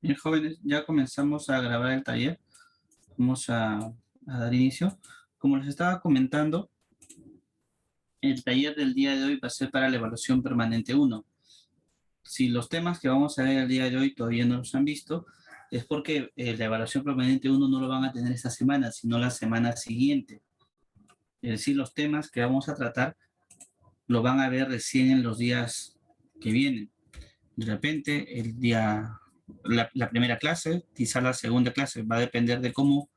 Bien, jóvenes, ya comenzamos a grabar el taller. Vamos a dar inicio. Como les estaba comentando, el taller del día de hoy va a ser para la evaluación permanente 1. Si los temas que vamos a ver el día de hoy todavía no los han visto, es porque la evaluación permanente 1 no lo van a tener esta semana, sino la semana siguiente. Es decir, los temas que vamos a tratar lo van a ver recién en los días que vienen. De repente, la primera clase, quizá la segunda clase, va a depender de cómo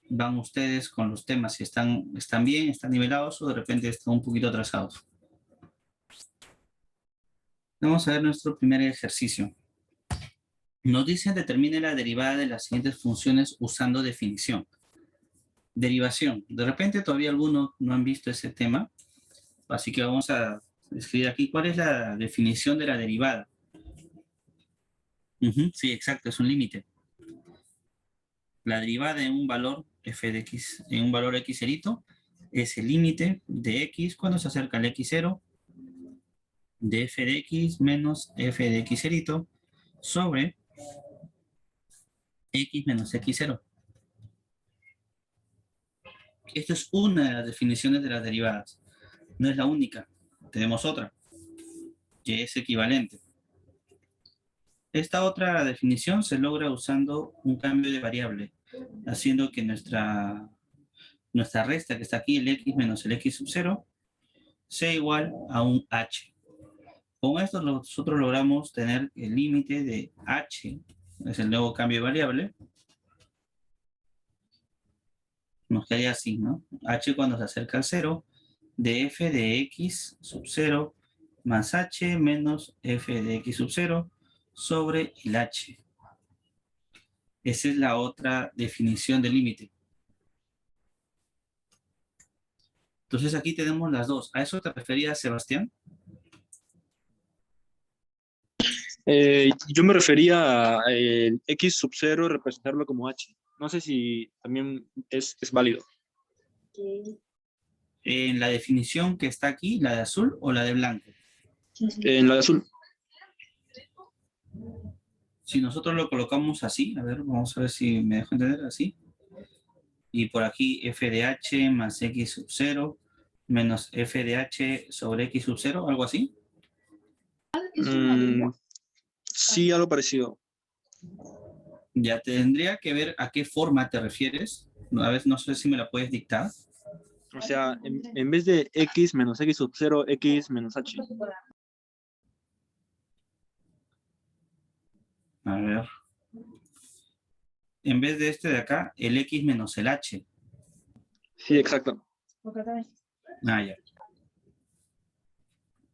van ustedes con los temas, si están bien, están nivelados o de repente están un poquito atrasados. Vamos a ver nuestro primer ejercicio. Nos dice determine la derivada de las siguientes funciones usando definición. Derivación. De repente todavía algunos no han visto ese tema, así que vamos a escribir aquí cuál es la definición de la derivada. Sí, exacto, es un límite. La derivada en un valor f de x, en un valor x cerito, es el límite de x cuando se acerca al x0 de f de x menos f de x cerito sobre x menos x0. Esto es una de las definiciones de las derivadas. No es la única. Tenemos otra, que es equivalente. Esta otra definición se logra usando un cambio de variable, haciendo que nuestra resta que está aquí, el x menos el x sub 0, sea igual a un h. Con esto nosotros logramos tener el límite de h, es el nuevo cambio de variable. Nos quedaría así, ¿no? H cuando se acerca al 0, de f de x sub 0 más h menos f de x sub 0 sobre el h. Esa es la otra definición del límite. Entonces aquí tenemos las dos. ¿A eso te referías, Sebastián? Yo me refería a el x sub 0 representarlo como h. No sé si también es válido. ¿En la definición que está aquí, la de azul o la de blanco? En la de azul. Si nosotros lo colocamos así, a ver, vamos a ver si me dejo entender así. Y por aquí f de h más x sub 0 menos f de h sobre x sub 0, algo así. Sí, algo parecido. Ya tendría que ver a qué forma te refieres. A ver, no sé si me la puedes dictar. O sea, en vez de x menos x sub 0, x menos h. A ver. En vez de este de acá, el x menos el h. Sí, exacto. Ah, ya.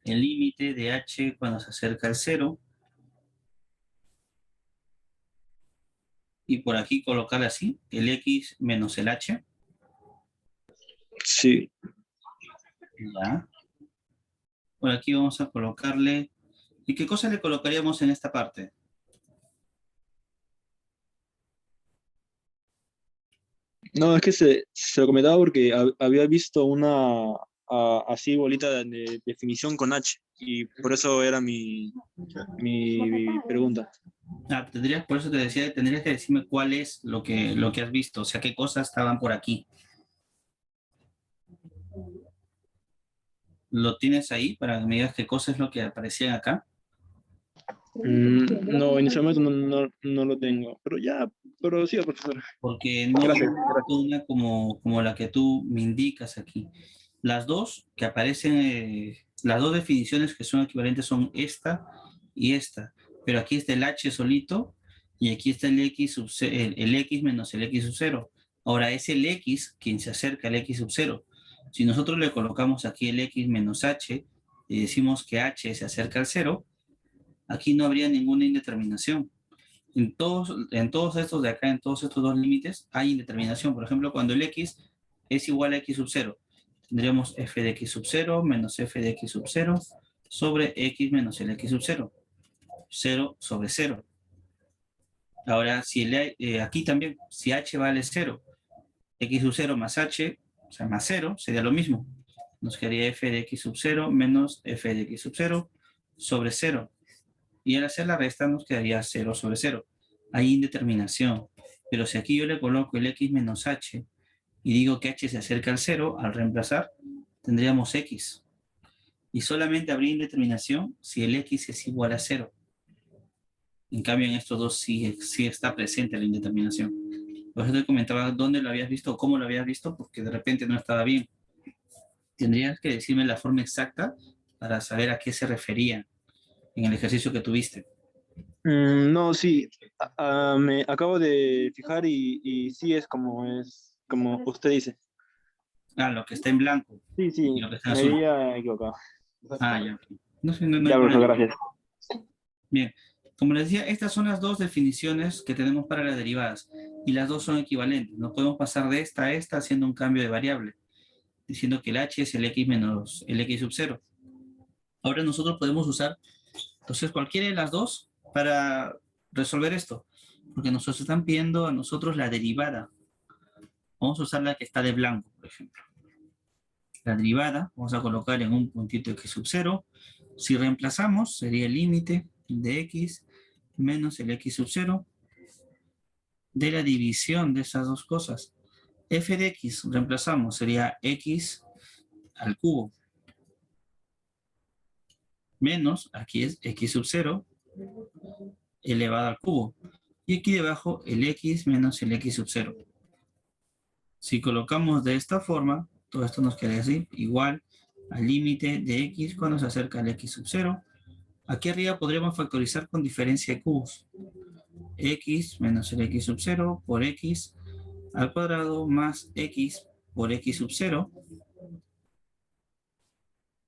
El límite de h cuando se acerca al 0. Y por aquí colocar así, el x menos el h. Sí. Ya. Por aquí vamos a colocarle... ¿Y qué cosa le colocaríamos en esta parte? No, es que se lo comentaba porque había visto una así bolita de definición con h y por eso era mi pregunta. Ah, por eso te decía, tendrías que decirme cuál es lo que has visto, o sea, qué cosas estaban por aquí. ¿Lo tienes ahí para que me digas qué cosa es lo que aparecía acá? No, en ese momento no lo tengo, pero sí, profesor. Porque no Gracias. una como la que tú me indicas aquí. Las dos que aparecen, las dos definiciones que son equivalentes son esta y esta. Pero aquí está el h solito y aquí está el x, el x menos el x sub 0. Ahora es el x quien se acerca al x sub 0. Si nosotros le colocamos aquí el x menos h y decimos que h se acerca al 0, aquí no habría ninguna indeterminación. En todos estos de acá, en todos estos dos límites, hay indeterminación. Por ejemplo, cuando el x es igual a x sub 0, tendríamos f de x sub 0 menos f de x sub 0 sobre x menos el x sub 0. 0 sobre 0. Ahora, si aquí también, si h vale 0, x sub 0 más h, o sea, más 0, sería lo mismo. Nos quedaría f de x sub 0 menos f de x sub 0 sobre 0. Y al hacer la resta nos quedaría 0 sobre 0. hay indeterminación. Pero si aquí yo le coloco el x menos h y digo que h se acerca al 0, al reemplazar, tendríamos x. Y solamente habría indeterminación si el x es igual a 0. En cambio, en estos dos sí está presente la indeterminación. Por eso te comentaba dónde lo habías visto o cómo lo habías visto, porque de repente no estaba bien. Tendrías que decirme la forma exacta para saber a qué se refería en el ejercicio que tuviste. No, sí, me acabo de fijar y sí es como usted dice. Ah, lo que está en blanco Sí, y sí, lo que está en me azul. había equivocado. Ah, ya. Ok. No, sé, no hay Ya, profesor, problema. gracias. Bien, como les decía, estas son las dos definiciones que tenemos para las derivadas y las dos son equivalentes. No podemos pasar de esta a esta haciendo un cambio de variable, diciendo que el h es el x menos el x sub 0. Ahora nosotros podemos usar, entonces, cualquiera de las dos para resolver esto, porque nos están pidiendo a nosotros la derivada. Vamos a usar la que está de blanco, por ejemplo. La derivada, vamos a colocar en un puntito x sub 0. Si reemplazamos, sería el límite de x menos el x sub 0 de la división de esas dos cosas. F de x reemplazamos, sería x al cubo menos, aquí es x sub 0 elevado al cubo. Y aquí debajo el x menos el x sub 0. Si colocamos de esta forma, todo esto nos queda así, igual al límite de x cuando se acerca al x sub 0. Aquí arriba podríamos factorizar con diferencia de cubos. X menos el x sub 0 por x al cuadrado más x por x sub 0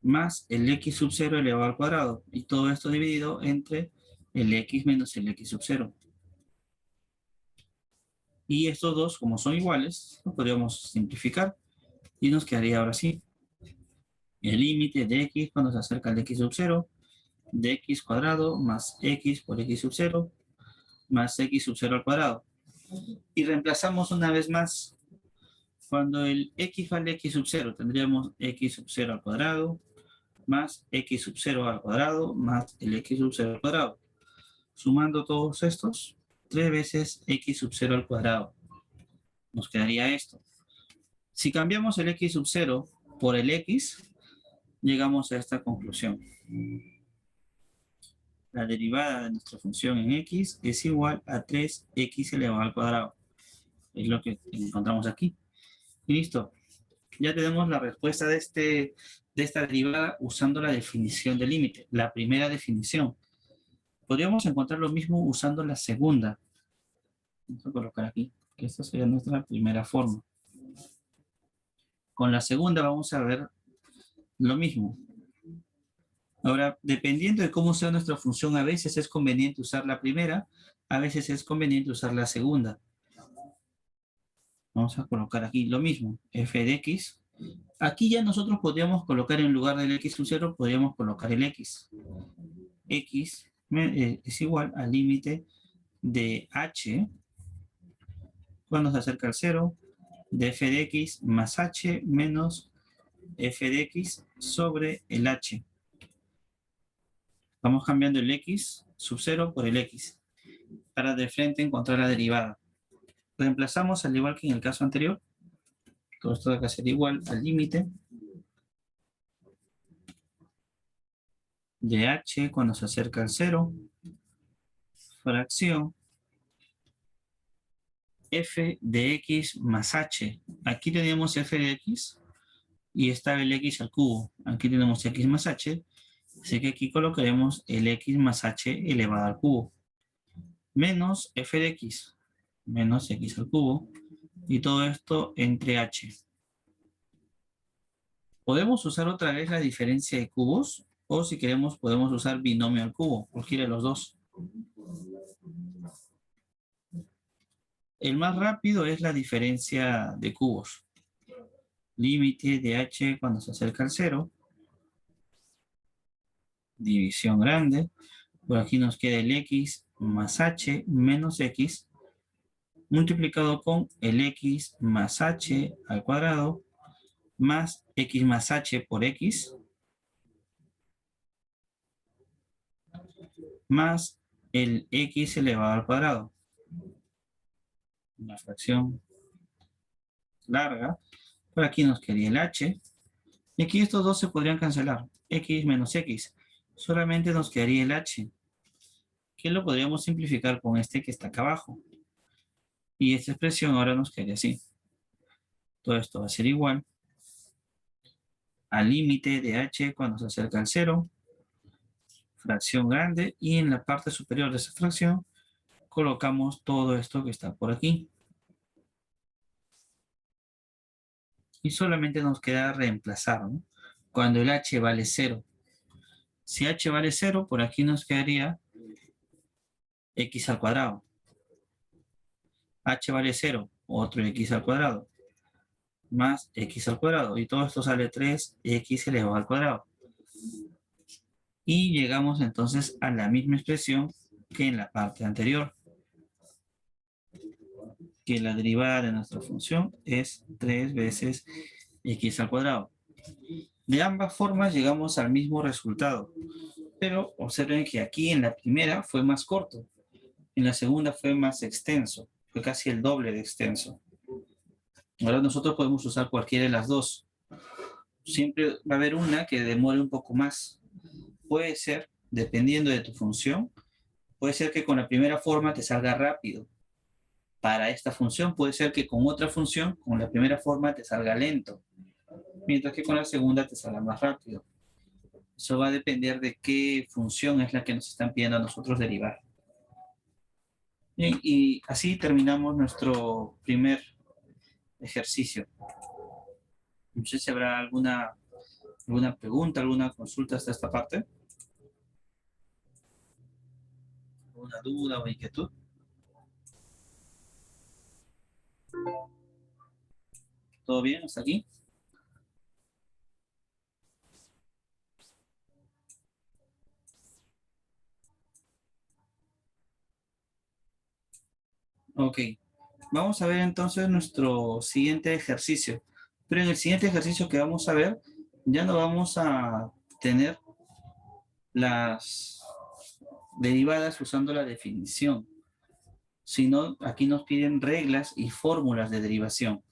más el x sub 0 elevado al cuadrado. Y todo esto dividido entre el x menos el x sub 0. Y estos dos, como son iguales, lo podríamos simplificar. Y nos quedaría ahora sí. El límite de x cuando se acerca al x sub 0 de x cuadrado más x por x sub 0 más x sub 0 al cuadrado. Y reemplazamos una vez más. Cuando el x vale x sub 0, tendríamos x sub 0 al cuadrado más x sub 0 al cuadrado más el x sub 0 al cuadrado. Sumando todos estos, 3 veces x sub 0 al cuadrado. Nos quedaría esto. Si cambiamos el x sub 0 por el x, llegamos a esta conclusión. La derivada de nuestra función en x es igual a 3x elevado al cuadrado. Es lo que encontramos aquí. Y listo. Ya tenemos la respuesta de esta derivada usando la definición del límite, la primera definición. Podríamos encontrar lo mismo usando la segunda. Vamos a colocar aquí, que esta sería nuestra primera forma. Con la segunda vamos a ver lo mismo. Ahora, dependiendo de cómo sea nuestra función, a veces es conveniente usar la primera, a veces es conveniente usar la segunda. Vamos a colocar aquí lo mismo, f de x. Aquí ya nosotros podríamos colocar en lugar del x sub 0, podríamos colocar el x. X es igual al límite de h cuando se acerca al 0 de f de x más h menos f de x sobre el h. Vamos cambiando el x sub 0 por el x para de frente encontrar la derivada. Reemplazamos al igual que en el caso anterior. Todo esto debe ser igual al límite de h cuando se acerca al 0, fracción f de x más h. Aquí tenemos f de x y está el x al cubo. Aquí tenemos x más h, así que aquí colocaremos el x más h elevado al cubo. Menos f de x, menos x al cubo, y todo esto entre h. Podemos usar otra vez la diferencia de cubos, o si queremos podemos usar binomio al cubo, cualquiera de los dos. El más rápido es la diferencia de cubos. Límite de h cuando se acerca al 0. División grande. Por aquí nos queda el x más h menos x multiplicado con el x más h al cuadrado más x más h por x más el x elevado al cuadrado. una fracción larga. Por aquí nos quedaría el h. Y aquí estos dos se podrían cancelar. X menos x. Solamente nos quedaría el h, que lo podríamos simplificar con este que está acá abajo. Y esta expresión ahora nos quedaría así. Todo esto va a ser igual al límite de h cuando se acerca al 0, fracción grande, y en la parte superior de esa fracción colocamos todo esto que está por aquí. Y solamente nos queda reemplazar, ¿no? Cuando el h vale 0. Si h vale 0, por aquí nos quedaría x al cuadrado. H vale 0, otro x al cuadrado, más x al cuadrado. Y todo esto sale 3x elevado al cuadrado. Y llegamos entonces a la misma expresión que en la parte anterior, que la derivada de nuestra función es 3 veces x al cuadrado. De ambas formas llegamos al mismo resultado, pero observen que aquí en la primera fue más corto, en la segunda fue más extenso, fue casi el doble de extenso. Ahora nosotros podemos usar cualquiera de las dos. Siempre va a haber una que demore un poco más. Puede ser, dependiendo de tu función, puede ser que con la primera forma te salga rápido. Para esta función puede ser que con otra función, con la primera forma te salga lento, mientras que con la segunda te salga más rápido. Eso va a depender de qué función es la que nos están pidiendo a nosotros derivar. Bien, y así terminamos nuestro primer ejercicio. No sé si habrá alguna pregunta, alguna consulta hasta esta parte. ¿Alguna duda o inquietud? ¿Todo bien hasta aquí? Ok. Vamos a ver entonces nuestro siguiente ejercicio. Pero en el siguiente ejercicio que vamos a ver, ya no vamos a tener las derivadas usando la definición, sino aquí nos piden reglas y fórmulas de derivación.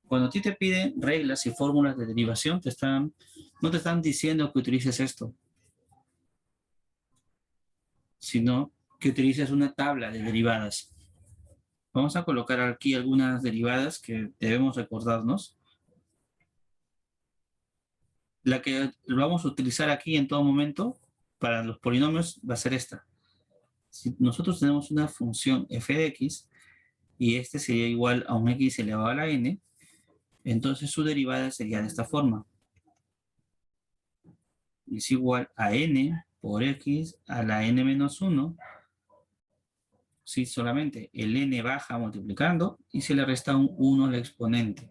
Cuando a ti te piden reglas y fórmulas de derivación, no te están diciendo que utilices esto, sino que utilices una tabla de derivadas. Vamos a colocar aquí algunas derivadas que debemos recordarnos. La que vamos a utilizar aquí en todo momento para los polinomios va a ser esta. Si nosotros tenemos una función f de x y este sería igual a un x elevado a la n, entonces su derivada sería de esta forma. Es igual a n por x a la n menos 1. Si solamente el n baja multiplicando y se le resta un 1 al exponente.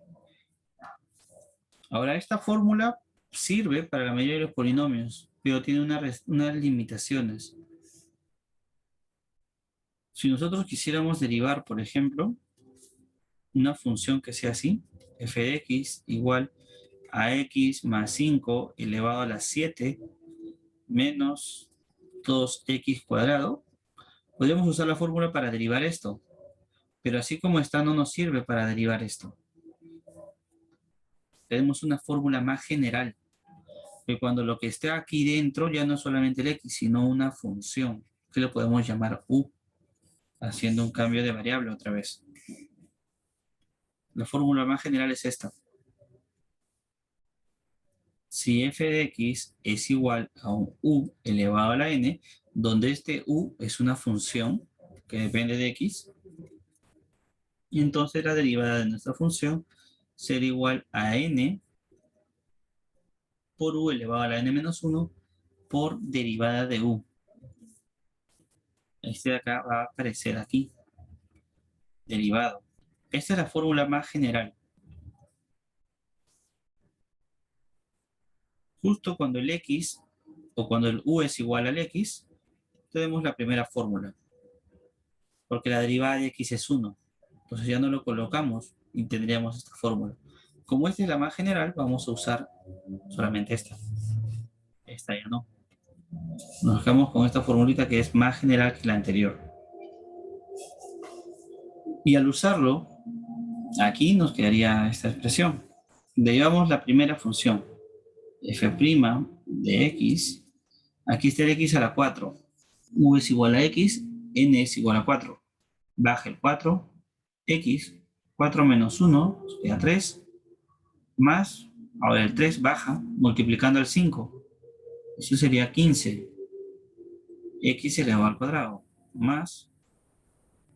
Ahora, esta fórmula sirve para la mayoría de los polinomios, pero tiene unas limitaciones. Si nosotros quisiéramos derivar, por ejemplo, una función que sea así, f de x igual a x más 5 elevado a la 7 menos 2x cuadrado, podemos usar la fórmula para derivar esto, pero así como está no nos sirve para derivar esto. Tenemos una fórmula más general, que cuando lo que esté aquí dentro ya no es solamente el x, sino una función, que lo podemos llamar u, haciendo un cambio de variable otra vez. La fórmula más general es esta. Si f de x es igual a un u elevado a la n, donde este u es una función que depende de x, y entonces la derivada de nuestra función será igual a n por u elevado a la n menos 1 por derivada de u. Este de acá va a aparecer aquí, derivado. Esta es la fórmula más general. Justo cuando el x o cuando el u es igual al x, tenemos la primera fórmula, porque la derivada de x es 1. Entonces ya no lo colocamos y tendríamos esta fórmula. Como esta es la más general, vamos a usar solamente esta. Esta ya no. Nos quedamos con esta formulita que es más general que la anterior. Y al usarlo, aquí nos quedaría esta expresión. Derivamos la primera función, f' de x. Aquí está el x a la 4. U es igual a x, n es igual a 4. Baja el 4, x, 4 menos 1, queda 3, más, ahora el 3 baja, multiplicando el 5. Eso sería 15. X elevado al cuadrado, más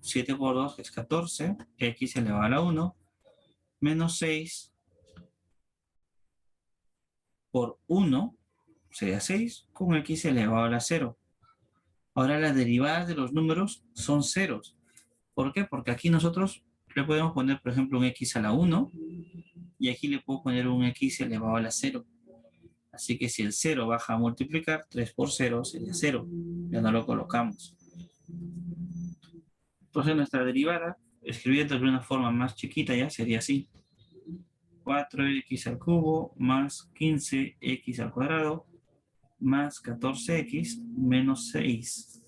7 por 2 es 14, x elevado a la 1, menos 6 por 1 sería 6, con x elevado a la 0. Ahora las derivadas de los números son ceros. ¿Por qué? Porque aquí nosotros le podemos poner, por ejemplo, un x a la 1 y aquí le puedo poner un x elevado a la 0. Así que si el 0 baja a multiplicar, 3 por 0 sería 0. Ya no lo colocamos. Entonces nuestra derivada, escribiendo de una forma más chiquita ya, sería así. 4x al cubo más 15x al cuadrado más 14x menos 6.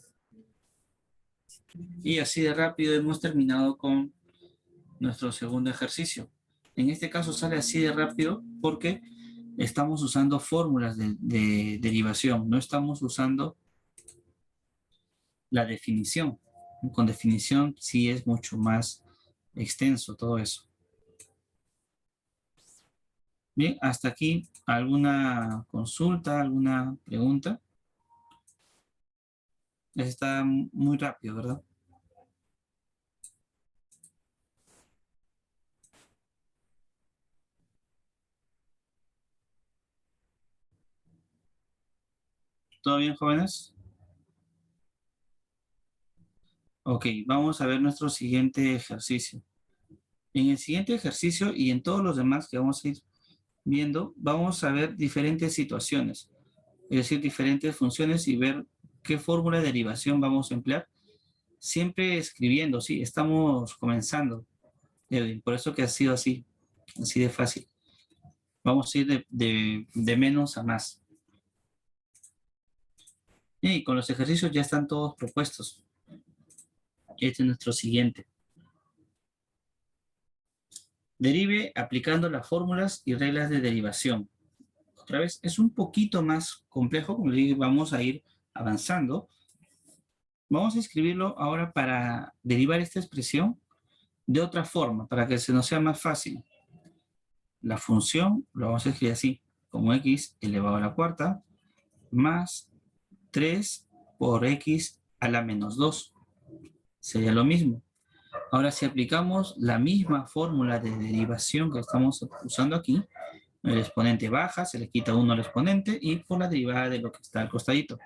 Y así de rápido hemos terminado con nuestro segundo ejercicio. En este caso sale así de rápido porque estamos usando fórmulas de derivación, no estamos usando la definición. Con definición sí es mucho más extenso todo eso. Bien, hasta aquí, ¿alguna consulta, alguna pregunta? Está muy rápido, ¿verdad? ¿Todo bien, jóvenes? Ok, vamos a ver nuestro siguiente ejercicio. En el siguiente ejercicio y en todos los demás que vamos a ir viendo, vamos a ver diferentes situaciones, es decir, diferentes funciones y ver qué fórmula de derivación vamos a emplear. Siempre escribiendo, sí, estamos comenzando, Edwin, por eso que ha sido así de fácil. Vamos a ir de menos a más. Y con los ejercicios ya están todos propuestos. Este es nuestro siguiente. Derive aplicando las fórmulas y reglas de derivación. Otra vez, es un poquito más complejo, como le dije, vamos a ir avanzando. Vamos a escribirlo ahora para derivar esta expresión de otra forma, para que se nos sea más fácil. La función lo vamos a escribir así, como x elevado a la cuarta, más 3 por x a la menos 2. Sería lo mismo. Ahora, si aplicamos la misma fórmula de derivación que estamos usando aquí, el exponente baja, se le quita 1 al exponente y por la derivada de lo que está al costadito.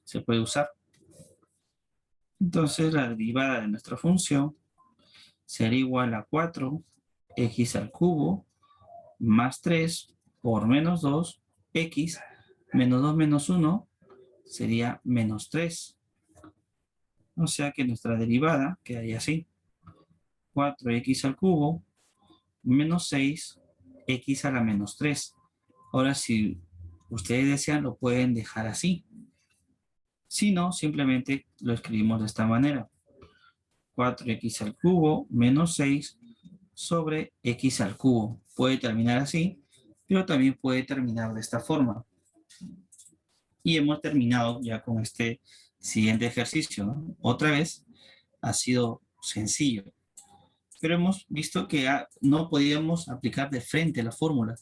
Se puede usar. Entonces, la derivada de nuestra función será igual a 4x al cubo más 3 por menos 2, x menos 2 menos 1 sería menos 3. O sea que nuestra derivada quedaría así. 4x al cubo menos 6, x a la menos 3. Ahora, si ustedes desean, lo pueden dejar así. Si no, simplemente lo escribimos de esta manera. 4x al cubo menos 6 sobre x al cubo. Puede terminar así, pero también puede terminar de esta forma. Y hemos terminado ya con este siguiente ejercicio, ¿no? Otra vez, ha sido sencillo. Pero hemos visto que no podíamos aplicar de frente la fórmula,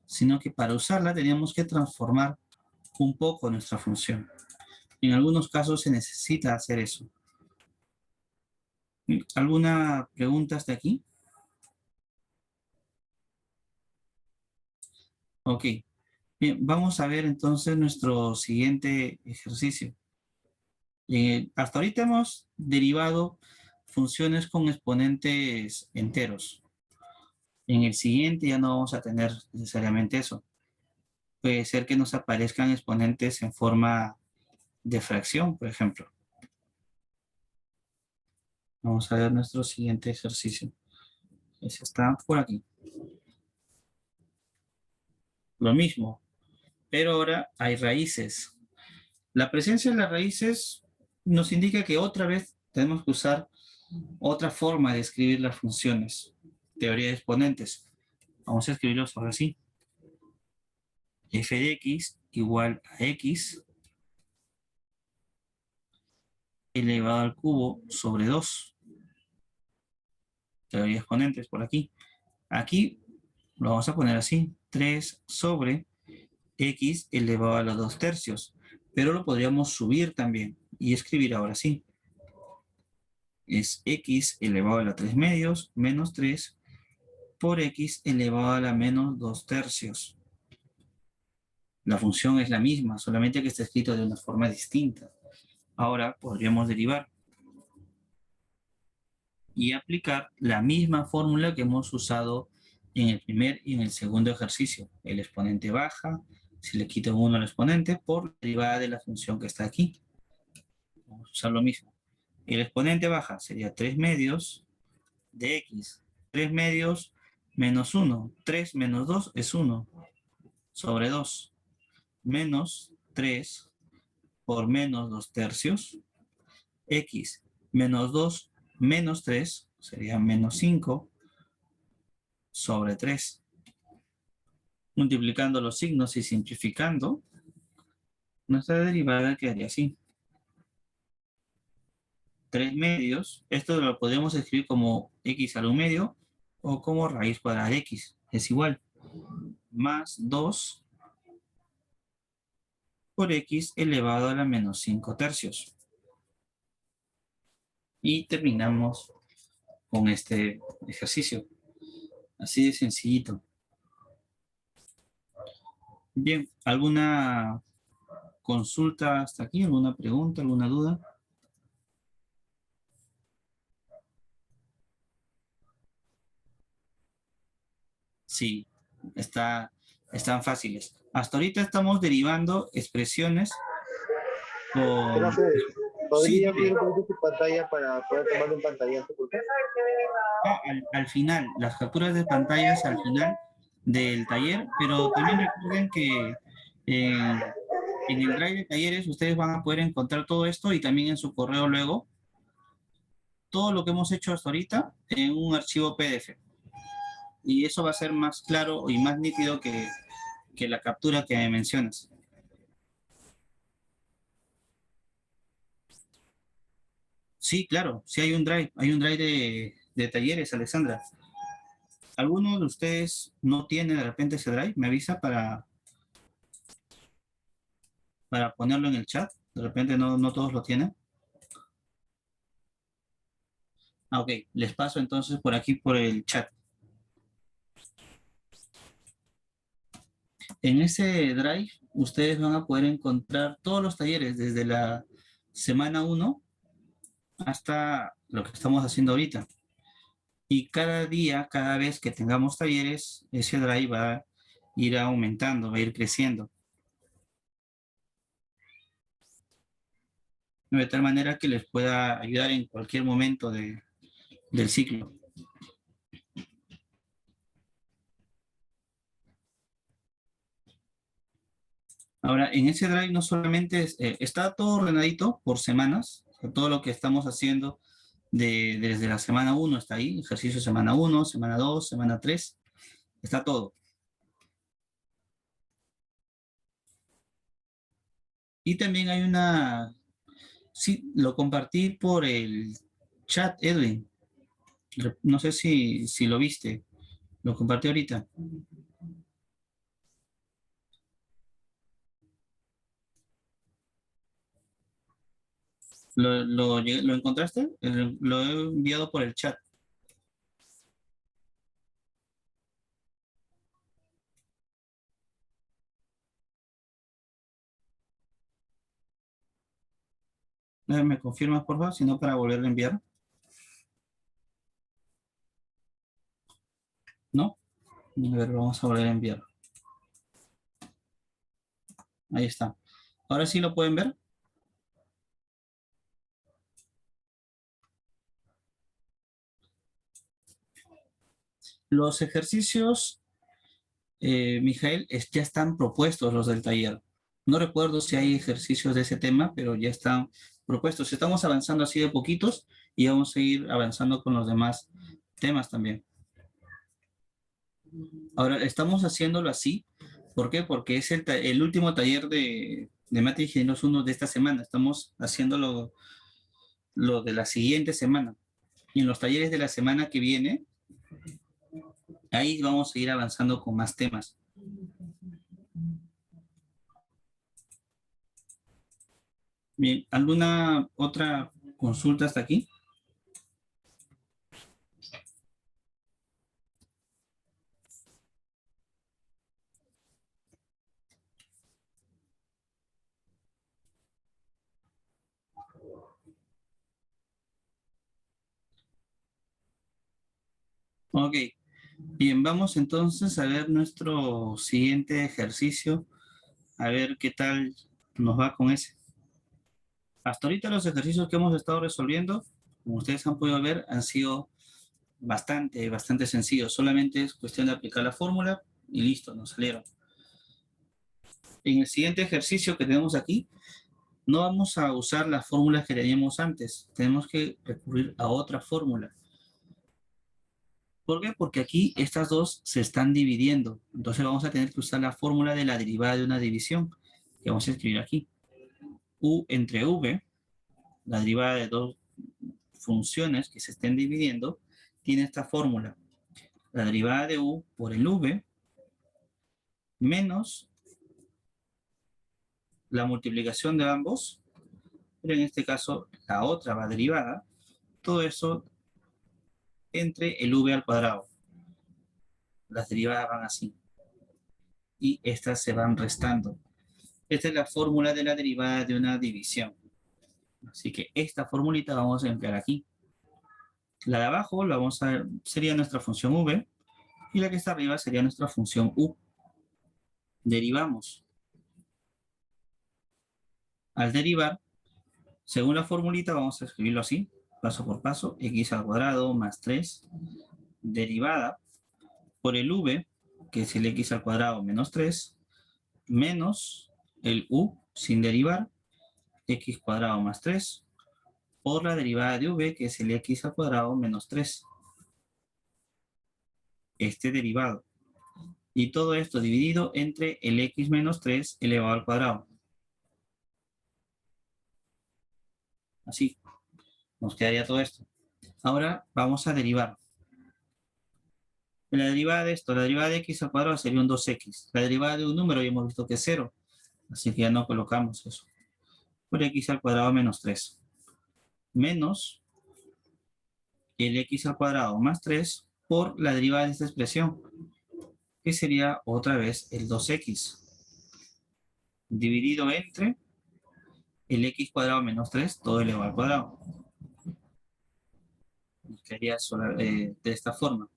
sino que para usarla teníamos que transformar un poco nuestra función. En algunos casos se necesita hacer eso. ¿Alguna pregunta hasta aquí? Ok. Bien, vamos a ver entonces nuestro siguiente ejercicio. Hasta ahorita hemos derivado funciones con exponentes enteros. En el siguiente ya no vamos a tener necesariamente eso. Puede ser que nos aparezcan exponentes en forma de fracción, por ejemplo. Vamos a ver nuestro siguiente ejercicio. Ese está por aquí. Lo mismo, pero ahora hay raíces. La presencia de las raíces nos indica que otra vez tenemos que usar Otra forma de escribir las funciones. Teoría de exponentes. Vamos a escribirlos ahora sí. F de x igual a x elevado al cubo sobre 2. Teoría de exponentes por aquí. Aquí lo vamos a poner así. 3 sobre x elevado a los 2 tercios. Pero lo podríamos subir también y escribir ahora sí. Es x elevado a la 3 medios menos 3 por x elevado a la menos 2 tercios. La función es la misma, solamente que está escrito de una forma distinta. Ahora podríamos derivar y aplicar la misma fórmula que hemos usado en el primer y en el segundo ejercicio. El exponente baja, si le quito 1 al exponente, por la derivada de la función que está aquí. Vamos a usar lo mismo. El exponente baja sería 3 medios de x. 3 medios menos 1. 3 menos 2 es 1 sobre 2. Menos 3 por menos 2 tercios. X menos 2 menos 3 sería menos 5 sobre 3. Multiplicando los signos y simplificando, nuestra derivada quedaría así. 3 medios, esto lo podemos escribir como x al 1 medio o como raíz cuadrada de x, es igual. Más 2 por x elevado a la menos 5 tercios. Y terminamos con este ejercicio. Así de sencillito. Bien, ¿alguna consulta hasta aquí? ¿Alguna pregunta? ¿Alguna duda? Sí, están fáciles. Hasta ahorita estamos derivando expresiones con... Profe, Sí, ¿podría abrir dime. un poquito su pantalla para poder tomar un pantallazo? Por favor? Al final, las capturas de pantallas al final del taller, pero también recuerden que en el drive de talleres ustedes van a poder encontrar todo esto y también en su correo luego, todo lo que hemos hecho hasta ahorita en un archivo PDF. Y eso va a ser más claro y más nítido que la captura que me mencionas. Sí, claro, sí hay un drive de talleres, Alexandra. ¿Alguno de ustedes no tiene de repente ese drive? Me avisa para ponerlo en el chat. De repente no todos lo tienen. Ah, ok, les paso entonces por aquí por el chat. En ese drive ustedes van a poder encontrar todos los talleres desde la semana 1 hasta lo que estamos haciendo ahorita. Y cada día, cada vez que tengamos talleres, ese drive va a ir aumentando, va a ir creciendo. De tal manera que les pueda ayudar en cualquier momento del ciclo. Ahora, en ese drive no solamente está todo ordenadito por semanas, o sea, todo lo que estamos haciendo desde la semana 1 está ahí, ejercicio semana 1, semana 2, semana 3, está todo. Y también hay sí, lo compartí por el chat, Edwin. No sé si lo viste, lo compartí ahorita. ¿Lo encontraste? Lo he enviado por el chat. ¿Me confirmas, por favor? Si no, para volverlo a enviar. ¿No? A ver, vamos a volver a enviar. Ahí está. Ahora sí lo pueden ver. Los ejercicios, Mijael, ya están propuestos los del taller. No recuerdo si hay ejercicios de ese tema, pero ya están propuestos. Estamos avanzando así de poquitos y vamos a ir avanzando con los demás temas también. Ahora, estamos haciéndolo así. ¿Por qué? Porque es el último taller de Mate Ingenieros 1 de esta semana. Estamos haciéndolo lo de la siguiente semana. Y en los talleres de la semana que viene, ahí vamos a ir avanzando con más temas. Bien, ¿alguna otra consulta hasta aquí? Ok, bien, vamos entonces a ver nuestro siguiente ejercicio, a ver qué tal nos va con ese. Hasta ahorita los ejercicios que hemos estado resolviendo, como ustedes han podido ver, han sido bastante sencillos. Solamente es cuestión de aplicar la fórmula y listo, nos salieron. En el siguiente ejercicio que tenemos aquí, no vamos a usar las fórmulas que teníamos antes. Tenemos que recurrir a otra fórmula. ¿Por qué? Porque aquí estas dos se están dividiendo. Entonces vamos a tener que usar la fórmula de la derivada de una división, que vamos a escribir aquí. U entre V, la derivada de dos funciones que se estén dividiendo, tiene esta fórmula. La derivada de U por el V menos la multiplicación de ambos, pero en este caso la otra va derivada, todo eso entre el V al cuadrado. Las derivadas van así. Y estas se van restando. Esta es la fórmula de la derivada de una división. Así que esta formulita vamos a emplear aquí. La de abajo sería nuestra función v y la que está arriba sería nuestra función u. Derivamos. Al derivar, según la formulita vamos a escribirlo así, paso por paso, x al cuadrado más 3, derivada por el v, que es el x al cuadrado menos 3, menos el u sin derivar, x cuadrado más 3, por la derivada de v, que es el x al cuadrado menos 3. Este derivado. Y todo esto dividido entre el x menos 3 elevado al cuadrado. Así, nos quedaría todo esto. Ahora vamos a derivar. La derivada de esto, la derivada de x al cuadrado sería un 2x. La derivada de un número ya hemos visto que es 0. Así que ya no colocamos eso. Por x al cuadrado menos 3. Menos el x al cuadrado más 3 por la derivada de esta expresión, que sería otra vez el 2x. Dividido entre el x cuadrado menos 3, todo elevado al cuadrado. Nos quedaría de esta forma.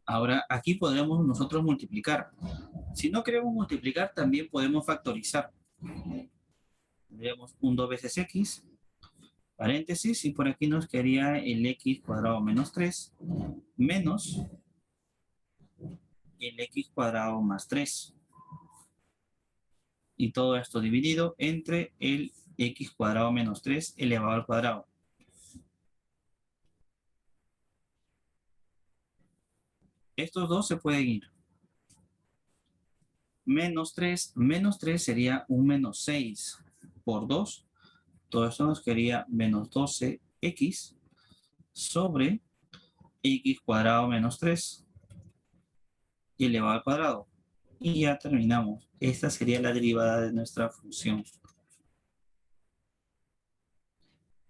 Ahora, aquí podremos nosotros multiplicar. Si no queremos multiplicar, también podemos factorizar. Tendríamos un 2 veces x, paréntesis, y por aquí nos quedaría el x cuadrado menos 3, menos el x cuadrado más 3. Y todo esto dividido entre el x cuadrado menos 3 elevado al cuadrado. Estos dos se pueden ir. Menos 3 sería un menos 6 por 2. Todo esto nos quedaría menos 12x sobre x cuadrado menos 3 elevado al cuadrado. Y ya terminamos. Esta sería la derivada de nuestra función.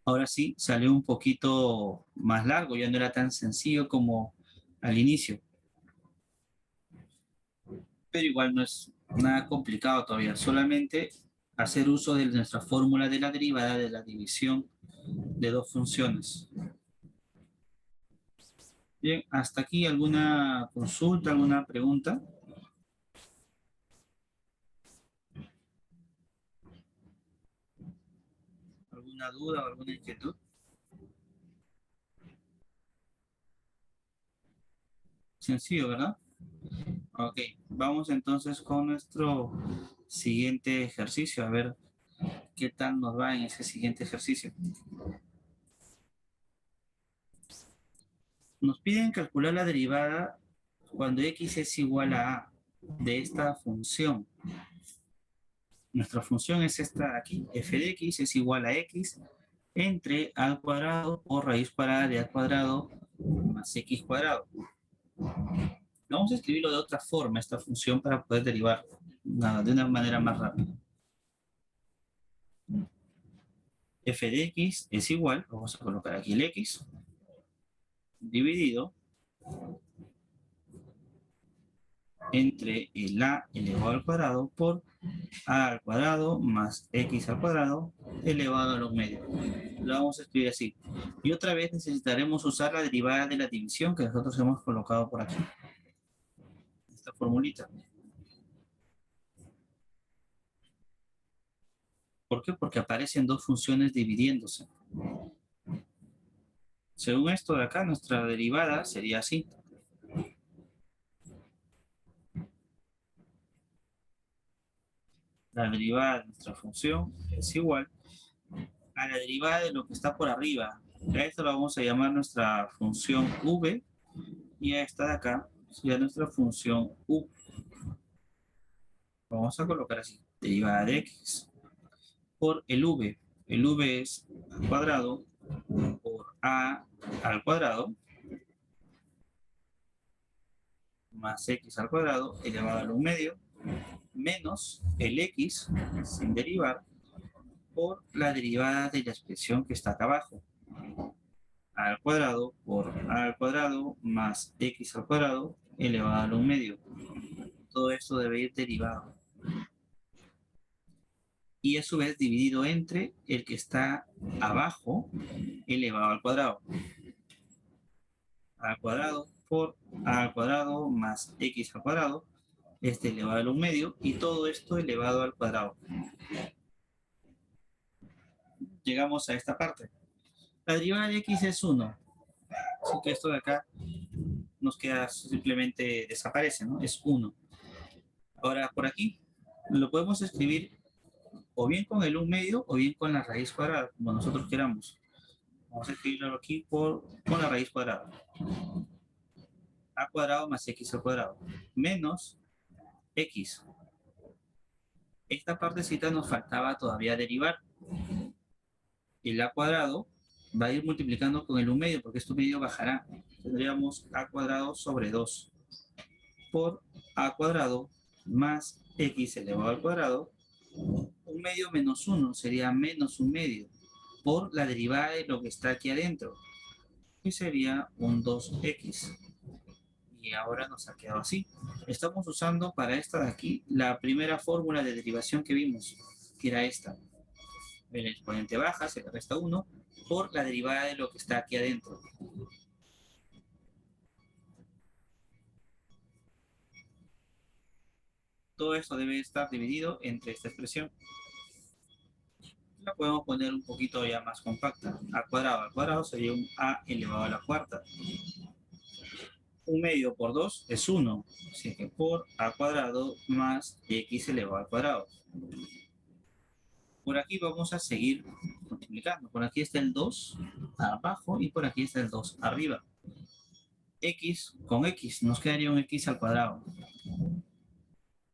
Ahora sí, salió un poquito más largo. Ya no era tan sencillo como al inicio. Pero igual no es nada complicado todavía. Solamente hacer uso de nuestra fórmula de la derivada de la división de dos funciones. Bien, hasta aquí alguna consulta, alguna pregunta. ¿Alguna duda o alguna inquietud? Sencillo, ¿verdad? Ok, vamos entonces con nuestro siguiente ejercicio, a ver qué tal nos va en ese siguiente ejercicio. Nos piden calcular la derivada cuando x es igual a de esta función. Nuestra función es esta de aquí, f de x es igual a x entre a al cuadrado por raíz cuadrada de a cuadrado más x cuadrado. Vamos a escribirlo de otra forma, esta función, para poder derivar de una manera más rápida. F de x es igual, vamos a colocar aquí el x, dividido entre el a elevado al cuadrado por a al cuadrado más x al cuadrado elevado a los medios. Lo vamos a escribir así. Y otra vez necesitaremos usar la derivada de la división que nosotros hemos colocado por aquí. Esta formulita. ¿Por qué? Porque aparecen dos funciones dividiéndose. Según esto de acá, nuestra derivada sería así. La derivada de nuestra función es igual a la derivada de lo que está por arriba. A esto lo vamos a llamar nuestra función v, y a esta de acá sería nuestra función u. Vamos a colocar así, derivada de x por el v. El v es al cuadrado por a al cuadrado más x al cuadrado elevado a un medio menos el x sin derivar por la derivada de la expresión que está acá abajo. A al cuadrado por a al cuadrado más x al cuadrado elevado a un medio. Todo esto debe ir derivado. Y a su vez dividido entre el que está abajo elevado al cuadrado. A al cuadrado por a al cuadrado más x al cuadrado, elevado a un medio, y todo esto elevado al cuadrado. Llegamos a esta parte. La derivada de x es 1. Así que esto de acá nos queda, simplemente desaparece, ¿no? Es 1. Ahora, por aquí lo podemos escribir o bien con el 1 medio o bien con la raíz cuadrada, como nosotros queramos. Vamos a escribirlo aquí con la raíz cuadrada. A cuadrado más x al cuadrado menos x. Esta partecita nos faltaba todavía derivar. El a cuadrado va a ir multiplicando con el 1 medio, porque esto medio bajará. Tendríamos a cuadrado sobre 2 por a cuadrado más x elevado al cuadrado. 1 medio menos 1 sería menos 1 medio por la derivada de lo que está aquí adentro, que sería un 2x. Y ahora nos ha quedado así. Estamos usando para esta de aquí la primera fórmula de derivación que vimos, que era esta. El exponente baja, se le resta 1 por la derivada de lo que está aquí adentro. Todo esto debe estar dividido entre esta expresión. La podemos poner un poquito ya más compacta. A cuadrado al cuadrado sería un a elevado a la cuarta. 1 medio por 2 es 1. Así que por a cuadrado más x elevado al cuadrado. Por aquí vamos a seguir multiplicando. Por aquí está el 2 abajo y por aquí está el 2 arriba. X con x nos quedaría un x al cuadrado.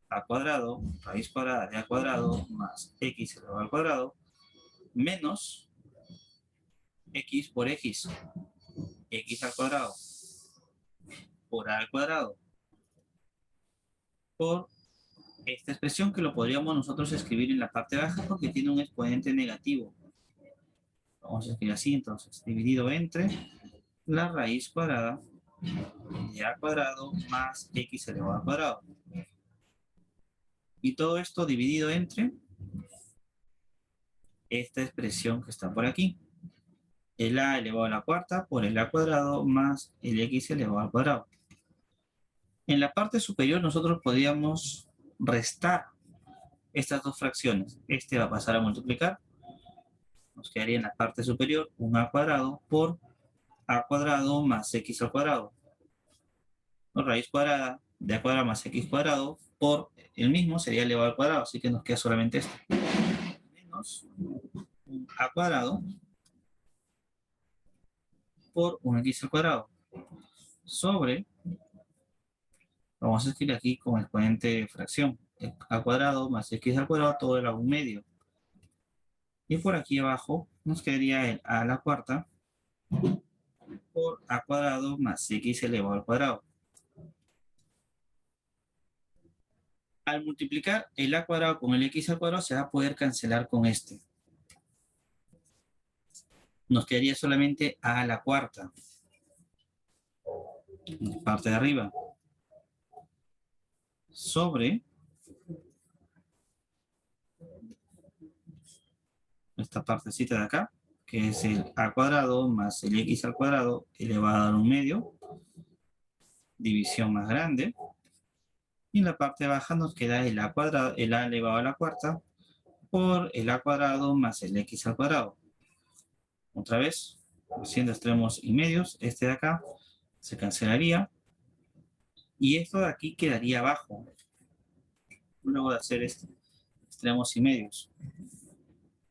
A cuadrado, raíz cuadrada de a cuadrado más x elevado al cuadrado menos x por x. X al cuadrado por a al cuadrado por esta expresión, que lo podríamos nosotros escribir en la parte baja porque tiene un exponente negativo. Vamos a escribir así, entonces, dividido entre la raíz cuadrada de a cuadrado más x elevado al cuadrado. Y todo esto dividido entre esta expresión que está por aquí. El a elevado a la cuarta por el a cuadrado más el x elevado al cuadrado. En la parte superior nosotros podríamos restar estas dos fracciones. Este va a pasar a multiplicar. Nos quedaría en la parte superior un a cuadrado por a cuadrado más x al cuadrado. Raíz cuadrada de a cuadrado más x cuadrado por el mismo sería elevado al cuadrado, así que nos queda solamente esto. Menos tenemos un a cuadrado por un x al cuadrado sobre, vamos a escribir aquí como exponente de fracción, a cuadrado más x al cuadrado todo elevado a un medio. Y por aquí abajo nos quedaría el a a la cuarta por a cuadrado más x elevado al cuadrado. Al multiplicar el a cuadrado con el x al cuadrado se va a poder cancelar con este. Nos quedaría solamente a la cuarta. Parte de arriba. Sobre esta partecita de acá, que es el a cuadrado más el x al cuadrado elevado a un medio. División más grande. Y en la parte baja nos queda el a cuadrado, el a elevado a la cuarta por el a cuadrado más el x al cuadrado. Otra vez, haciendo extremos y medios, este de acá se cancelaría y esto de aquí quedaría abajo. Luego de hacer esto, extremos y medios.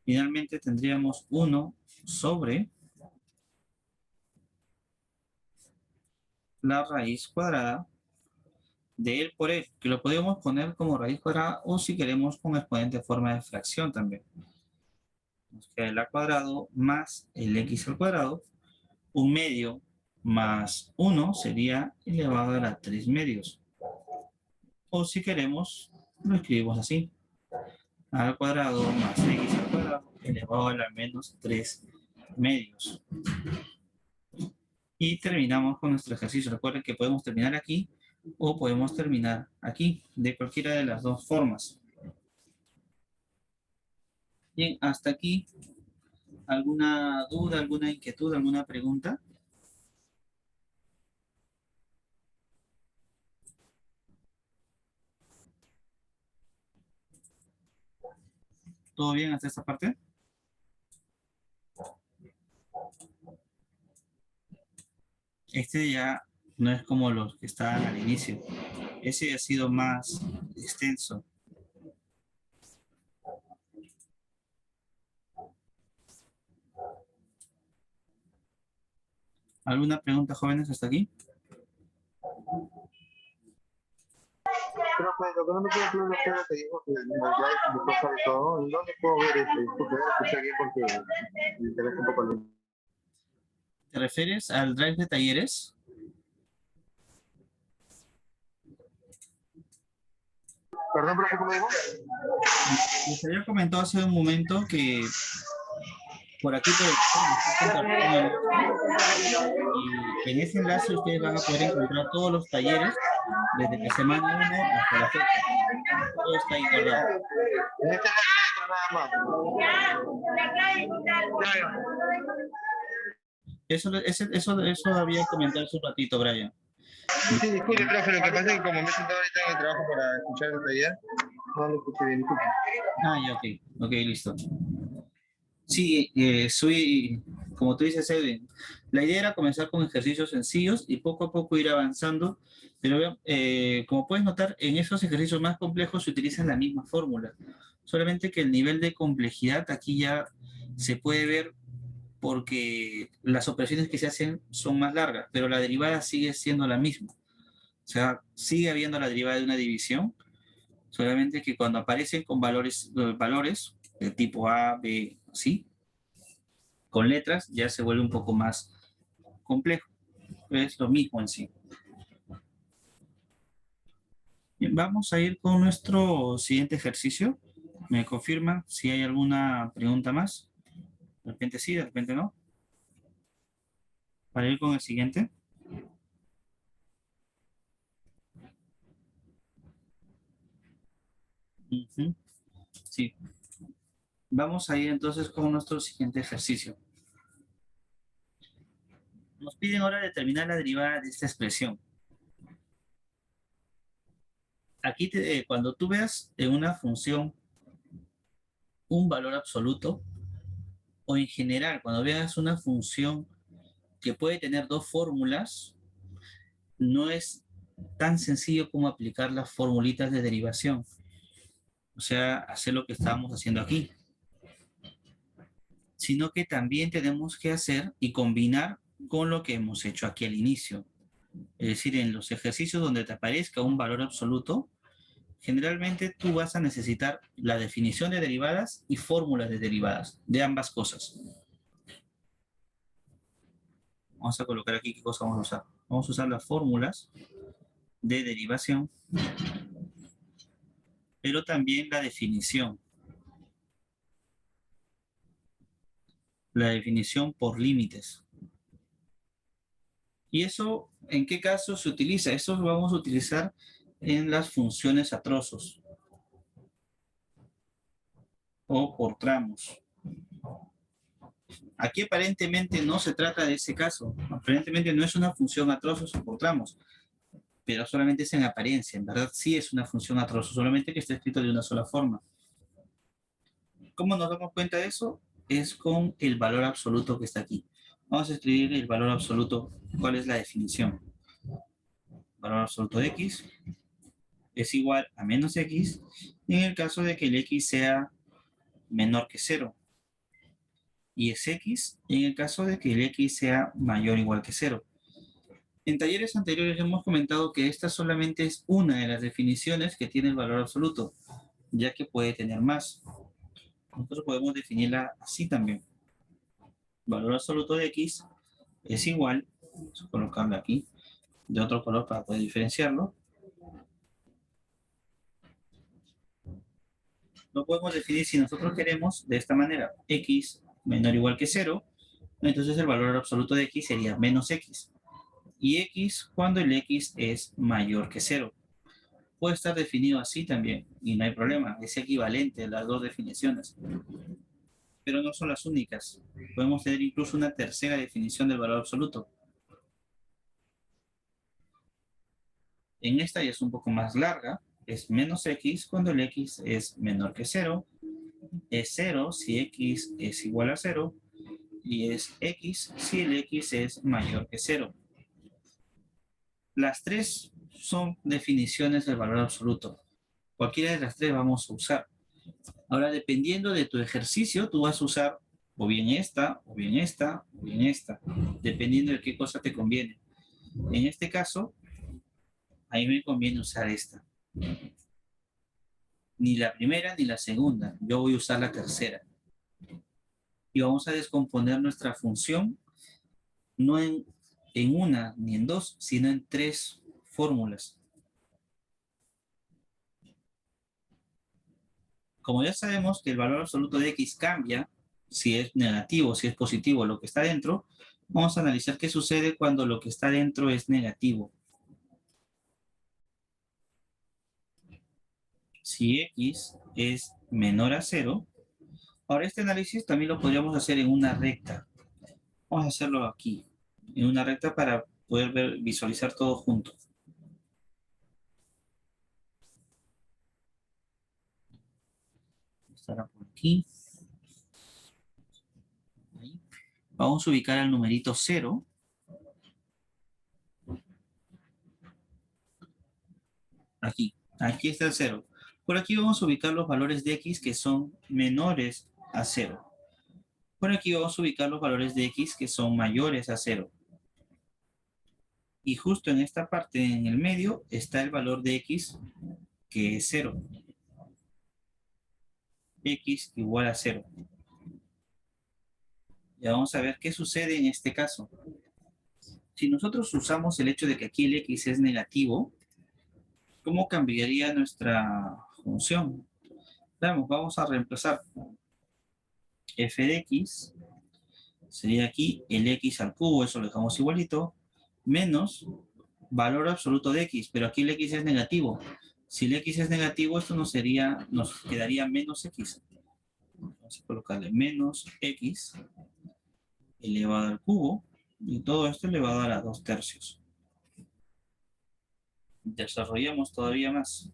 Finalmente tendríamos 1 sobre la raíz cuadrada de él por él, que lo podemos poner como raíz cuadrada o si queremos con exponente en forma de fracción también. Nos queda el a cuadrado más el x al cuadrado, un medio más 1 sería elevado a la 3 medios. O si queremos, lo escribimos así. A al cuadrado más x al cuadrado elevado a la menos 3 medios. Y terminamos con nuestro ejercicio. Recuerden que podemos terminar aquí o podemos terminar aquí, de cualquiera de las dos formas. Bien, hasta aquí. ¿Alguna duda, alguna inquietud, alguna pregunta? ¿Todo bien hasta esta parte? Este ya no es como los que estaban al inicio. Ese ha sido más extenso. ¿Alguna pregunta, jóvenes, hasta aquí? Profe, lo que no me queda claro es lo que dijo que en el live después sobre todo. ¿Dónde puedo ver esto? Disculpe, escuché bien porque me interesa un poco el... ¿Te refieres al drive de talleres? Perdón, profe, ¿cómo dijo? Les había comentado hace un momento que por aquí y en ese enlace ustedes van a poder encontrar todos los talleres desde la semana 1 hasta la fecha. Todo está ahí guardado. En este nada más. Eso había comentado hace un ratito, Brian. Sí, disculpe, profe, lo que pasa es que como me he sentado ahorita en el trabajo para escuchar el taller, no lo escuché bien, disculpe. Ah, ya, ok, listo. Sí, soy, como tú dices, Edwin, la idea era comenzar con ejercicios sencillos y poco a poco ir avanzando, pero como puedes notar, en esos ejercicios más complejos se utiliza la misma fórmula, solamente que el nivel de complejidad aquí ya se puede ver porque las operaciones que se hacen son más largas, pero la derivada sigue siendo la misma. O sea, sigue habiendo la derivada de una división, solamente que cuando aparecen con valores de tipo A, B, ¿sí? Con letras ya se vuelve un poco más complejo. Es lo mismo en sí. Bien, vamos a ir con nuestro siguiente ejercicio. ¿Me confirman si hay alguna pregunta más? De repente sí, de repente no. Para ir con el siguiente. Ujú. Sí. Vamos a ir entonces con nuestro siguiente ejercicio. Nos piden ahora determinar la derivada de esta expresión. Aquí, cuando tú veas en una función un valor absoluto, o en general, cuando veas una función que puede tener dos fórmulas, no es tan sencillo como aplicar las formulitas de derivación. O sea, hacer lo que estábamos haciendo aquí. sino que también tenemos que hacer y combinar con lo que hemos hecho aquí al inicio. Es decir, en los ejercicios donde te aparezca un valor absoluto, generalmente tú vas a necesitar la definición de derivadas y fórmulas de derivadas, de ambas cosas. Vamos a colocar aquí qué cosa vamos a usar. Vamos a usar las fórmulas de derivación, pero también la definición. La definición por límites. ¿Y eso en qué caso se utiliza? Eso lo vamos a utilizar en las funciones a trozos o por tramos. Aquí aparentemente no se trata de ese caso. Aparentemente no es una función a trozos o por tramos, pero solamente es en apariencia. En verdad sí es una función a trozos, solamente que está escrito de una sola forma. ¿Cómo nos damos cuenta de eso? Es con el valor absoluto que está aquí. Vamos a escribir el valor absoluto. ¿Cuál es la definición? Valor absoluto de x es igual a menos x en el caso de que el x sea menor que 0. Y es x en el caso de que el x sea mayor o igual que 0. En talleres anteriores hemos comentado que esta solamente es una de las definiciones que tiene el valor absoluto, ya que puede tener más. Nosotros podemos definirla así también. Valor absoluto de x es igual, vamos a colocarlo aquí, de otro color para poder diferenciarlo. Lo podemos definir si nosotros queremos de esta manera. X menor o igual que 0, entonces el valor absoluto de x sería menos x. Y x cuando el x es mayor que 0. Puede estar definido así también, y no hay problema, es equivalente a las dos definiciones. Pero no son las únicas. Podemos tener incluso una tercera definición del valor absoluto. En esta ya es un poco más larga, es menos x cuando el x es menor que 0, es 0 si x es igual a 0, y es x si el x es mayor que 0. Las tres son definiciones del valor absoluto. Cualquiera de las tres vamos a usar. Ahora, dependiendo de tu ejercicio, tú vas a usar o bien esta, o bien esta, o bien esta, dependiendo de qué cosa te conviene. En este caso, a mí me conviene usar esta. Ni la primera ni la segunda. Yo voy a usar la tercera. Y vamos a descomponer nuestra función no en una ni en dos, sino en tres fórmulas. Como ya sabemos que el valor absoluto de x cambia, si es negativo, si es positivo lo que está dentro, vamos a analizar qué sucede cuando lo que está dentro es negativo. Si x es menor a 0, ahora este análisis también lo podríamos hacer en una recta. Vamos a hacerlo aquí, en una recta para poder visualizar todo junto. Estará por aquí. Ahí. Vamos a ubicar al numerito 0. Aquí está el 0. Por aquí vamos a ubicar los valores de x que son menores a 0. Por aquí vamos a ubicar los valores de x que son mayores a 0. Y justo en esta parte, en el medio, está el valor de x que es 0. X igual a 0. Ya vamos a ver qué sucede en este caso. Si nosotros usamos el hecho de que aquí el x es negativo, ¿cómo cambiaría nuestra función? Veamos, vamos a reemplazar f de x, sería aquí el x al cubo, eso lo dejamos igualito, menos valor absoluto de x, pero aquí el x es negativo. Si el x es negativo, esto nos quedaría menos x. Vamos a colocarle menos x elevado al cubo, y todo esto elevado a la 2/3. Desarrollamos todavía más.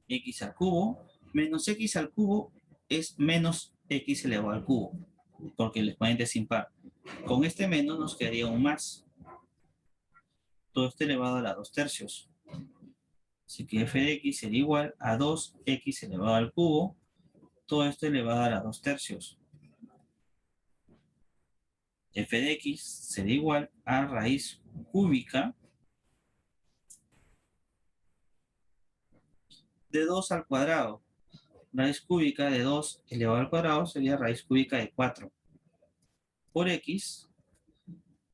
X al cubo menos x al cubo es menos x elevado al cubo, porque el exponente es impar. Con este menos nos quedaría un más. Todo esto elevado a la 2/3. Así que f de x sería igual a 2x elevado al cubo, todo esto elevado a la 2/3. f de x será igual a raíz cúbica de 2 al cuadrado. Raíz cúbica de 2 elevado al cuadrado sería raíz cúbica de 4 por x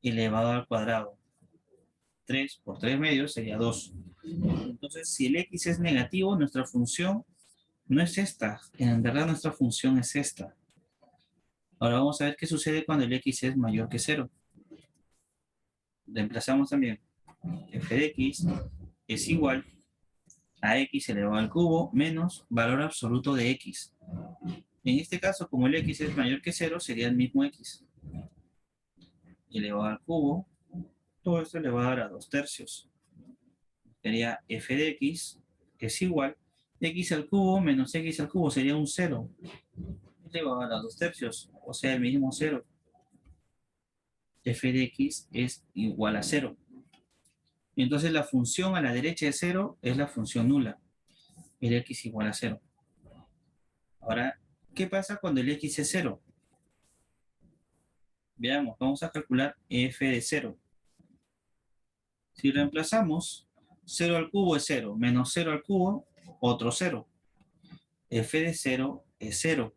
elevado al cuadrado. 3 por 3 medios sería 2. Entonces, si el x es negativo, nuestra función no es esta. En verdad, nuestra función es esta. Ahora vamos a ver qué sucede cuando el x es mayor que 0. Reemplazamos también. F de x es igual a x elevado al cubo menos valor absoluto de x. En este caso, como el x es mayor que 0, sería el mismo x elevado al cubo. Todo esto elevado a 2 tercios. Sería f de x es igual a x al cubo menos x al cubo sería un 0 elevado a 2 tercios, o sea, el mismo 0. F de x es igual a 0. Entonces la función a la derecha de 0 es la función nula. El x igual a 0. Ahora, ¿qué pasa cuando el x es 0? Veamos, vamos a calcular f de 0. Si reemplazamos 0 al cubo es 0, menos 0 al cubo, otro 0. F de 0 es 0.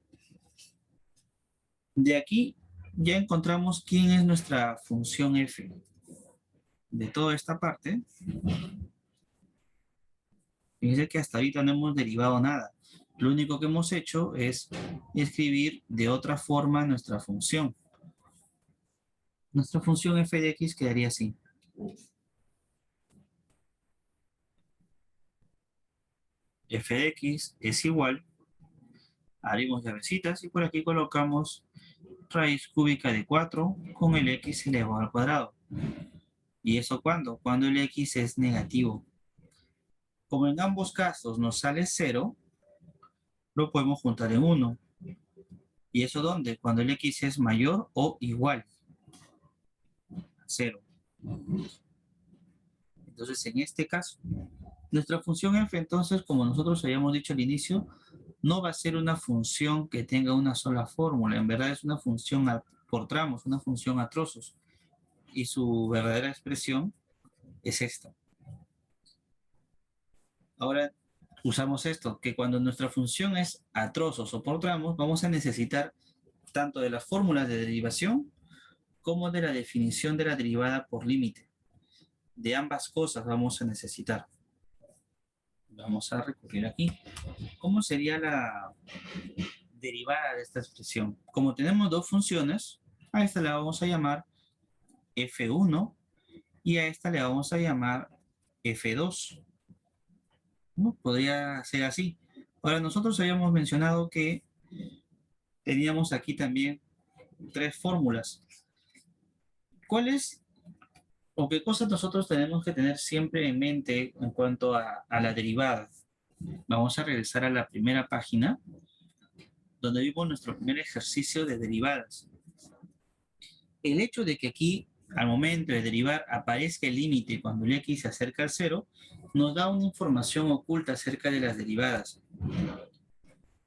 De aquí ya encontramos quién es nuestra función f. De toda esta parte, fíjense que hasta ahorita no hemos derivado nada. Lo único que hemos hecho es escribir de otra forma nuestra función. Nuestra función f de x quedaría así. F de x es igual, haremos llavecitas y por aquí colocamos raíz cúbica de 4 con el x elevado al cuadrado. ¿Y eso cuándo? Cuando el x es negativo. Como en ambos casos nos sale 0, lo podemos juntar en 1. ¿Y eso dónde? Cuando el x es mayor o igual a 0. Entonces, en este caso, nuestra función f, entonces, como nosotros habíamos dicho al inicio, no va a ser una función que tenga una sola fórmula. En verdad es una función por tramos, una función a trozos. Y su verdadera expresión es esta. Ahora usamos esto, que cuando nuestra función es a trozos o por tramos, vamos a necesitar tanto de las fórmulas de derivación como de la definición de la derivada por límite. De ambas cosas vamos a necesitar. Vamos a recurrir aquí. ¿Cómo sería la derivada de esta expresión? Como tenemos dos funciones, a esta la vamos a llamar f1 y a esta le vamos a llamar f2. ¿No? Podría ser así. Ahora, nosotros habíamos mencionado que teníamos aquí también tres fórmulas. ¿Cuáles o qué cosas nosotros tenemos que tener siempre en mente en cuanto a la derivada? Vamos a regresar a la primera página, donde vimos nuestro primer ejercicio de derivadas. El hecho de que aquí, al momento de derivar, aparezca el límite cuando el x se acerca al 0, nos da una información oculta acerca de las derivadas.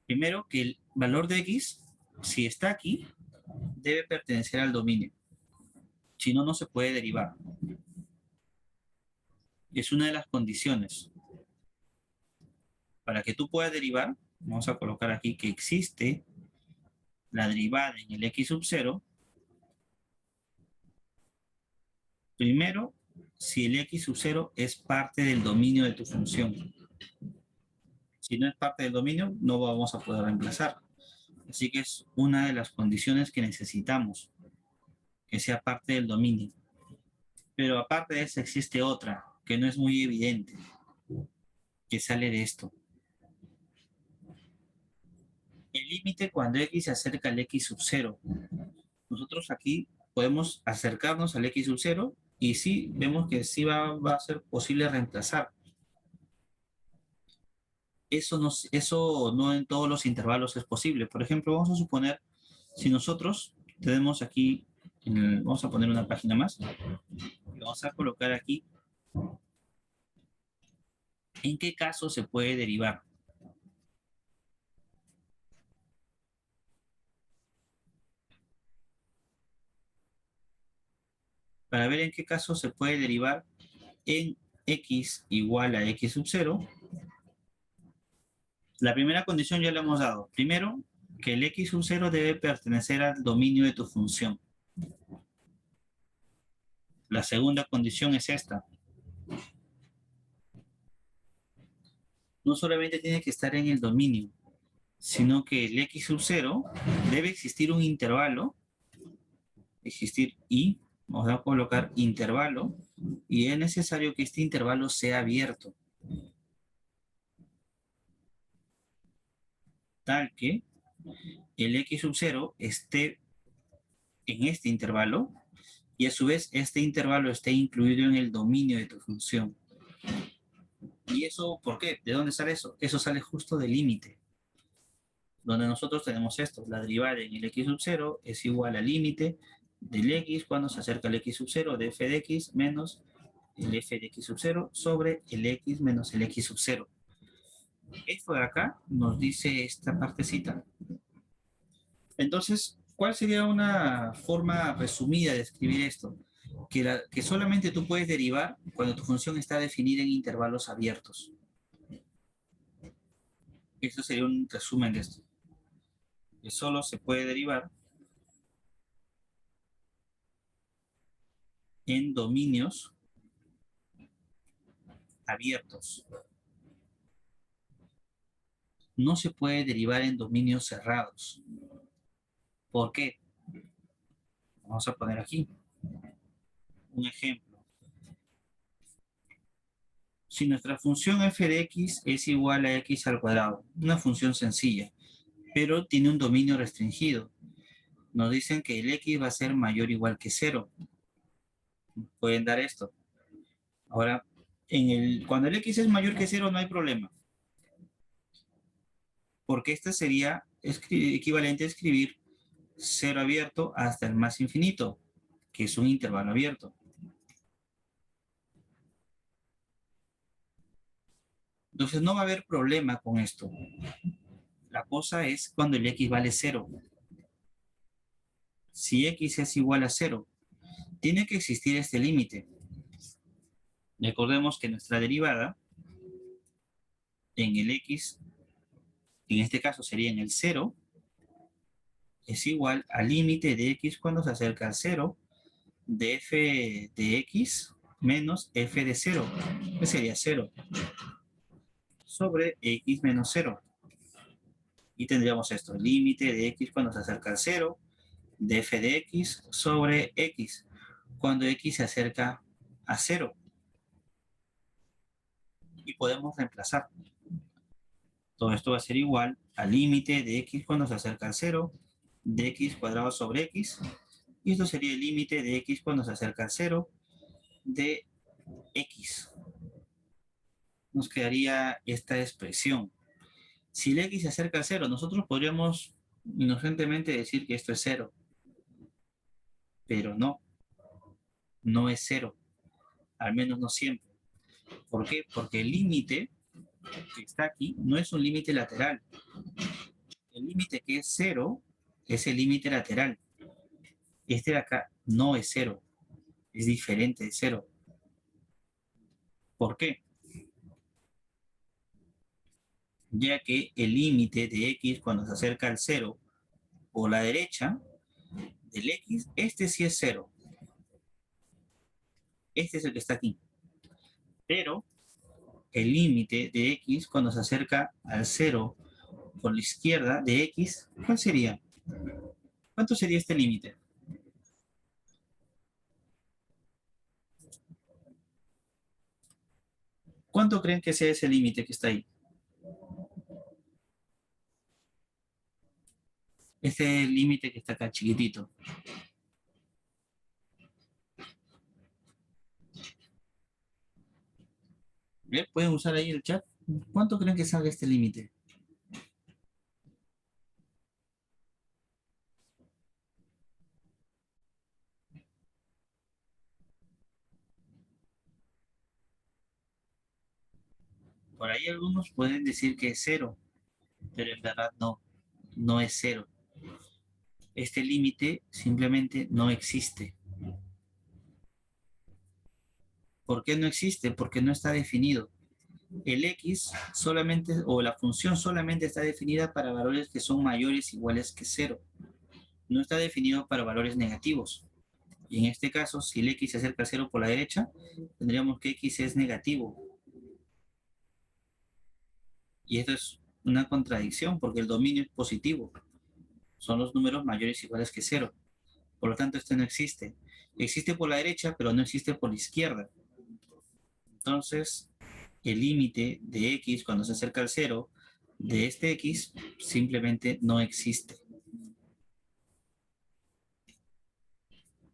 Primero, que el valor de x, si está aquí, debe pertenecer al dominio. Si no, no se puede derivar. Es una de las condiciones. Para que tú puedas derivar, vamos a colocar aquí que existe la derivada en el x sub 0. Primero, si el x sub 0 es parte del dominio de tu función. Si no es parte del dominio, no vamos a poder reemplazar. Así que es una de las condiciones que necesitamos, que sea parte del dominio. Pero aparte de eso existe otra, que no es muy evidente, que sale de esto. El límite cuando x se acerca al x sub 0. Nosotros aquí podemos acercarnos al x sub 0 y sí, vemos que sí va a ser posible reemplazar. Eso no en todos los intervalos es posible. Por ejemplo, vamos a suponer, si nosotros tenemos aquí, vamos a poner una página más, y vamos a colocar aquí, ¿en qué caso se puede derivar? para ver en qué caso se puede derivar en x igual a x sub 0. La primera condición ya la hemos dado. Primero, que el x sub 0 debe pertenecer al dominio de tu función. La segunda condición es esta. No solamente tiene que estar en el dominio, sino que el x sub 0 debe existir un intervalo, existir y, vamos a colocar intervalo, y es necesario que este intervalo sea abierto, tal que el x sub 0 esté en este intervalo y a su vez este intervalo esté incluido en el dominio de tu función. ¿Y eso por qué? ¿De dónde sale eso? Eso sale justo del límite, donde nosotros tenemos esto, la derivada en el x sub 0 es igual al límite del x cuando se acerca al x sub 0 de f de x menos el f de x sub 0 sobre el x menos el x sub 0. Esto de acá nos dice esta partecita. Entonces, ¿cuál sería una forma resumida de escribir esto? Que solamente tú puedes derivar cuando tu función está definida en intervalos abiertos. Eso sería un resumen de esto. Que solo se puede derivar en dominios abiertos. No se puede derivar en dominios cerrados. ¿Por qué? Vamos a poner aquí un ejemplo. Si nuestra función f de x es igual a x al cuadrado, una función sencilla, pero tiene un dominio restringido, nos dicen que el x va a ser mayor o igual que 0. Pueden dar esto. Ahora, cuando el x es mayor que 0 no hay problema, porque este sería equivalente a escribir 0 abierto hasta el más infinito, que es un intervalo abierto. Entonces no va a haber problema con esto. La cosa es cuando el x vale 0. Si x es igual a 0, tiene que existir este límite. Recordemos que nuestra derivada en el x, en este caso sería en el 0, es igual al límite de x cuando se acerca al 0 de f de x menos f de 0, que sería 0, sobre x menos 0. Y tendríamos esto, límite de x cuando se acerca al 0 de f de x sobre x cuando x se acerca a 0. Y podemos reemplazar. Todo esto va a ser igual al límite de x cuando se acerca al 0 de x cuadrado sobre x. Y esto sería el límite de x cuando se acerca al 0 de x. Nos quedaría esta expresión. Si el x se acerca al 0, nosotros podríamos inocentemente decir que esto es 0. Pero no, no es 0. Al menos no siempre. ¿Por qué? Porque el límite que está aquí no es un límite lateral. El límite que es 0 es el límite lateral. Este de acá no es 0. Es diferente de 0. ¿Por qué? Ya que el límite de x cuando se acerca al 0 por la derecha del x, este sí es 0. Este es el que está aquí. Pero el límite de x cuando se acerca al 0 por la izquierda de x, ¿cuál sería? ¿Cuánto sería este límite? ¿Cuánto creen que sea ese límite que está ahí? Este límite que está acá chiquitito. ¿Bien? ¿Pueden usar ahí el chat? ¿Cuánto creen que salga este límite? Por ahí algunos pueden decir que es 0, pero en verdad no, no es 0. Este límite simplemente no existe. ¿Por qué no existe? Porque no está definido. El x solamente, o la función solamente está definida para valores que son mayores o iguales que 0. No está definido para valores negativos. Y en este caso, si el x se acerca a 0 por la derecha, tendríamos que x es negativo. Y esto es una contradicción porque el dominio es positivo. Son los números mayores o iguales que 0. Por lo tanto, esto no existe. Existe por la derecha, pero no existe por la izquierda. Entonces, el límite de x cuando se acerca al 0 de este x simplemente no existe.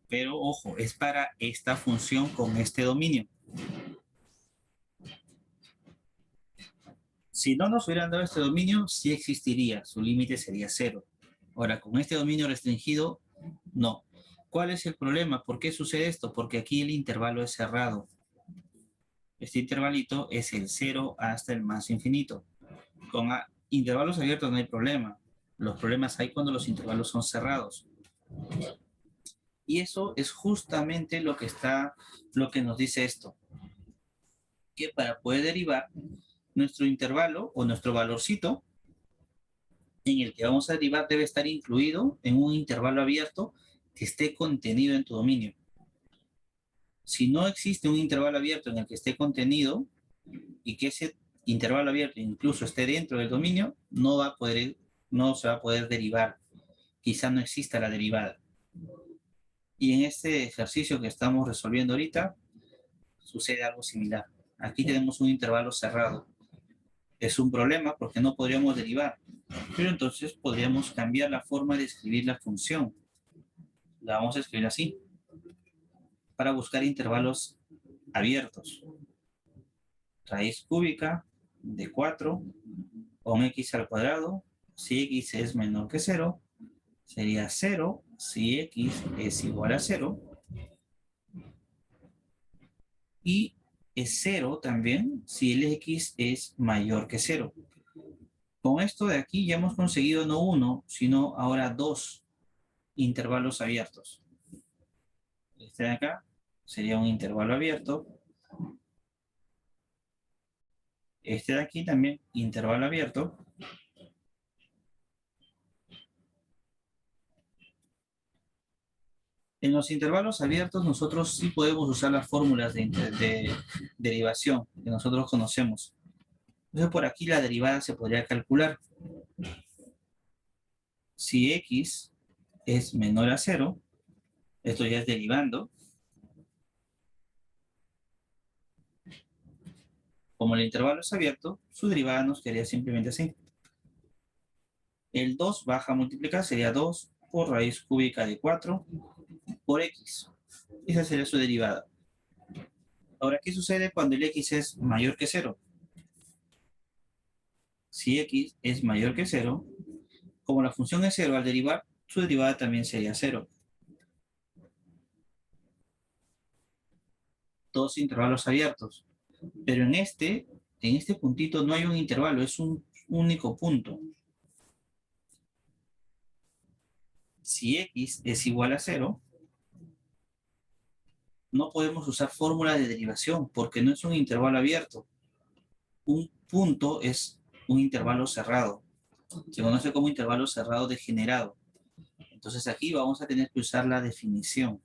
Pero ojo, es para esta función con este dominio. Si no nos hubieran dado este dominio, sí existiría. Su límite sería 0. Ahora, con este dominio restringido, no. ¿Cuál es el problema? ¿Por qué sucede esto? Porque aquí el intervalo es cerrado. Este intervalito es el 0 hasta el más infinito. Con intervalos abiertos no hay problema. Los problemas hay cuando los intervalos son cerrados. Y eso es justamente lo que nos dice esto. Que para poder derivar nuestro intervalo o nuestro valorcito en el que vamos a derivar debe estar incluido en un intervalo abierto que esté contenido en tu dominio. Si no existe un intervalo abierto en el que esté contenido y que ese intervalo abierto incluso esté dentro del dominio, no se va a poder derivar. Quizá no exista la derivada. Y en este ejercicio que estamos resolviendo ahorita, sucede algo similar. Aquí tenemos un intervalo cerrado. Es un problema porque no podríamos derivar, pero entonces podríamos cambiar la forma de escribir la función. La vamos a escribir así, para buscar intervalos abiertos. Raíz cúbica de 4 con x al cuadrado. Si x es menor que 0, sería 0 si x es igual a 0. Y es 0 también si el x es mayor que 0. Con esto de aquí ya hemos conseguido no uno, sino ahora dos intervalos abiertos. Este de acá sería un intervalo abierto. Este de aquí también, intervalo abierto. En los intervalos abiertos nosotros sí podemos usar las fórmulas de derivación que nosotros conocemos. Entonces por aquí la derivada se podría calcular. Si x es menor a 0, esto ya es derivando. Como el intervalo es abierto, su derivada nos quedaría simplemente así. El 2 baja a multiplicar sería 2 por raíz cúbica de 4 por x. Esa sería su derivada. Ahora, ¿qué sucede cuando el x es mayor que 0? Si x es mayor que 0, como la función es 0 al derivar, su derivada también sería 0. Todos intervalos abiertos. Pero en este puntito no hay un intervalo, es un único punto. Si x es igual a 0, no podemos usar fórmula de derivación porque no es un intervalo abierto. Un punto es un intervalo cerrado. Se conoce como intervalo cerrado degenerado. Entonces aquí vamos a tener que usar la definición.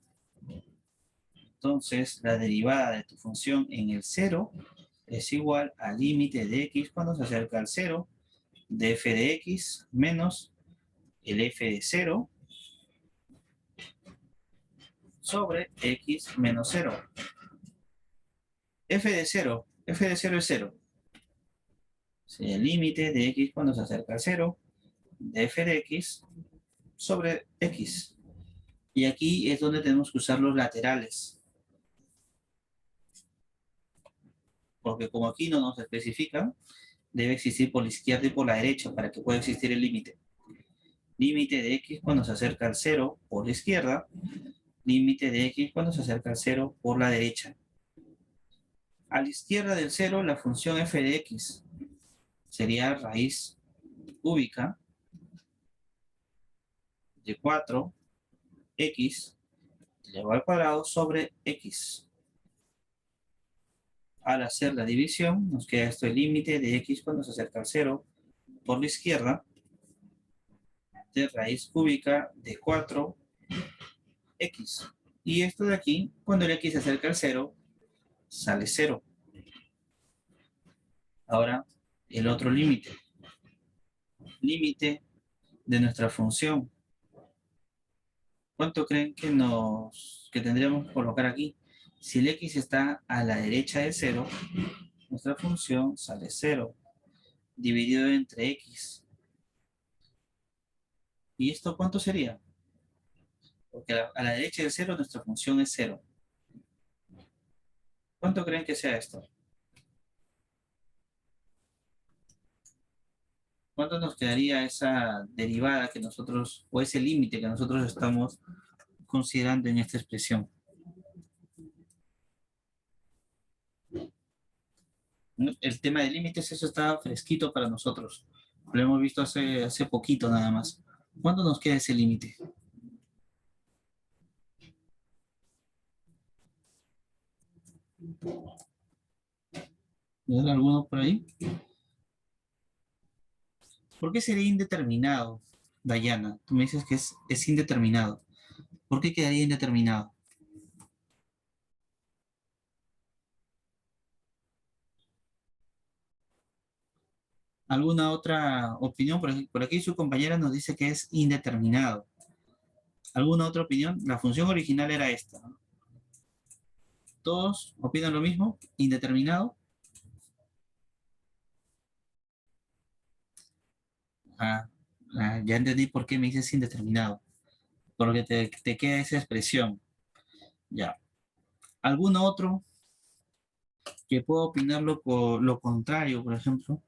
Entonces la derivada de tu función en el 0 es igual al límite de x cuando se acerca al 0 de f de x menos el f de 0 sobre x menos 0. F de 0 es 0. Sería el límite de x cuando se acerca al 0 de f de x sobre x. Y aquí es donde tenemos que usar los laterales. Porque como aquí no nos especifica, debe existir por la izquierda y por la derecha para que pueda existir el límite. Límite de x cuando se acerca al 0 por la izquierda, límite de x cuando se acerca al 0 por la derecha. A la izquierda del 0, la función f de x sería raíz cúbica de 4x elevado al cuadrado sobre x. al hacer la división, nos queda esto, el límite de x cuando se acerca al 0 por la izquierda de raíz cúbica de 4x. Y esto de aquí, cuando el x se acerca al 0, sale 0. Ahora, el otro límite. Límite de nuestra función. ¿Cuánto creen que tendríamos que colocar aquí? Si el x está a la derecha de 0, nuestra función sale 0, dividido entre x. ¿Y esto cuánto sería? Porque a la derecha de 0 nuestra función es 0. ¿Cuánto creen que sea esto? ¿Cuánto nos quedaría esa derivada que nosotros, o ese límite que nosotros estamos considerando en esta expresión? El tema de límites, eso está fresquito para nosotros. Lo hemos visto hace poquito nada más. ¿Cuánto nos queda ese límite? ¿Hay alguno por ahí? ¿Por qué sería indeterminado, Dayana? Tú me dices que es indeterminado. ¿Por qué quedaría indeterminado? ¿Alguna otra opinión? Por aquí su compañera nos dice que es indeterminado. ¿Alguna otra opinión? La función original era esta, ¿no? ¿Todos opinan lo mismo? ¿Indeterminado? Ah, ya entendí por qué me dices indeterminado. Porque te queda esa expresión. Ya. ¿Algún otro que pueda opinar lo contrario, por ejemplo?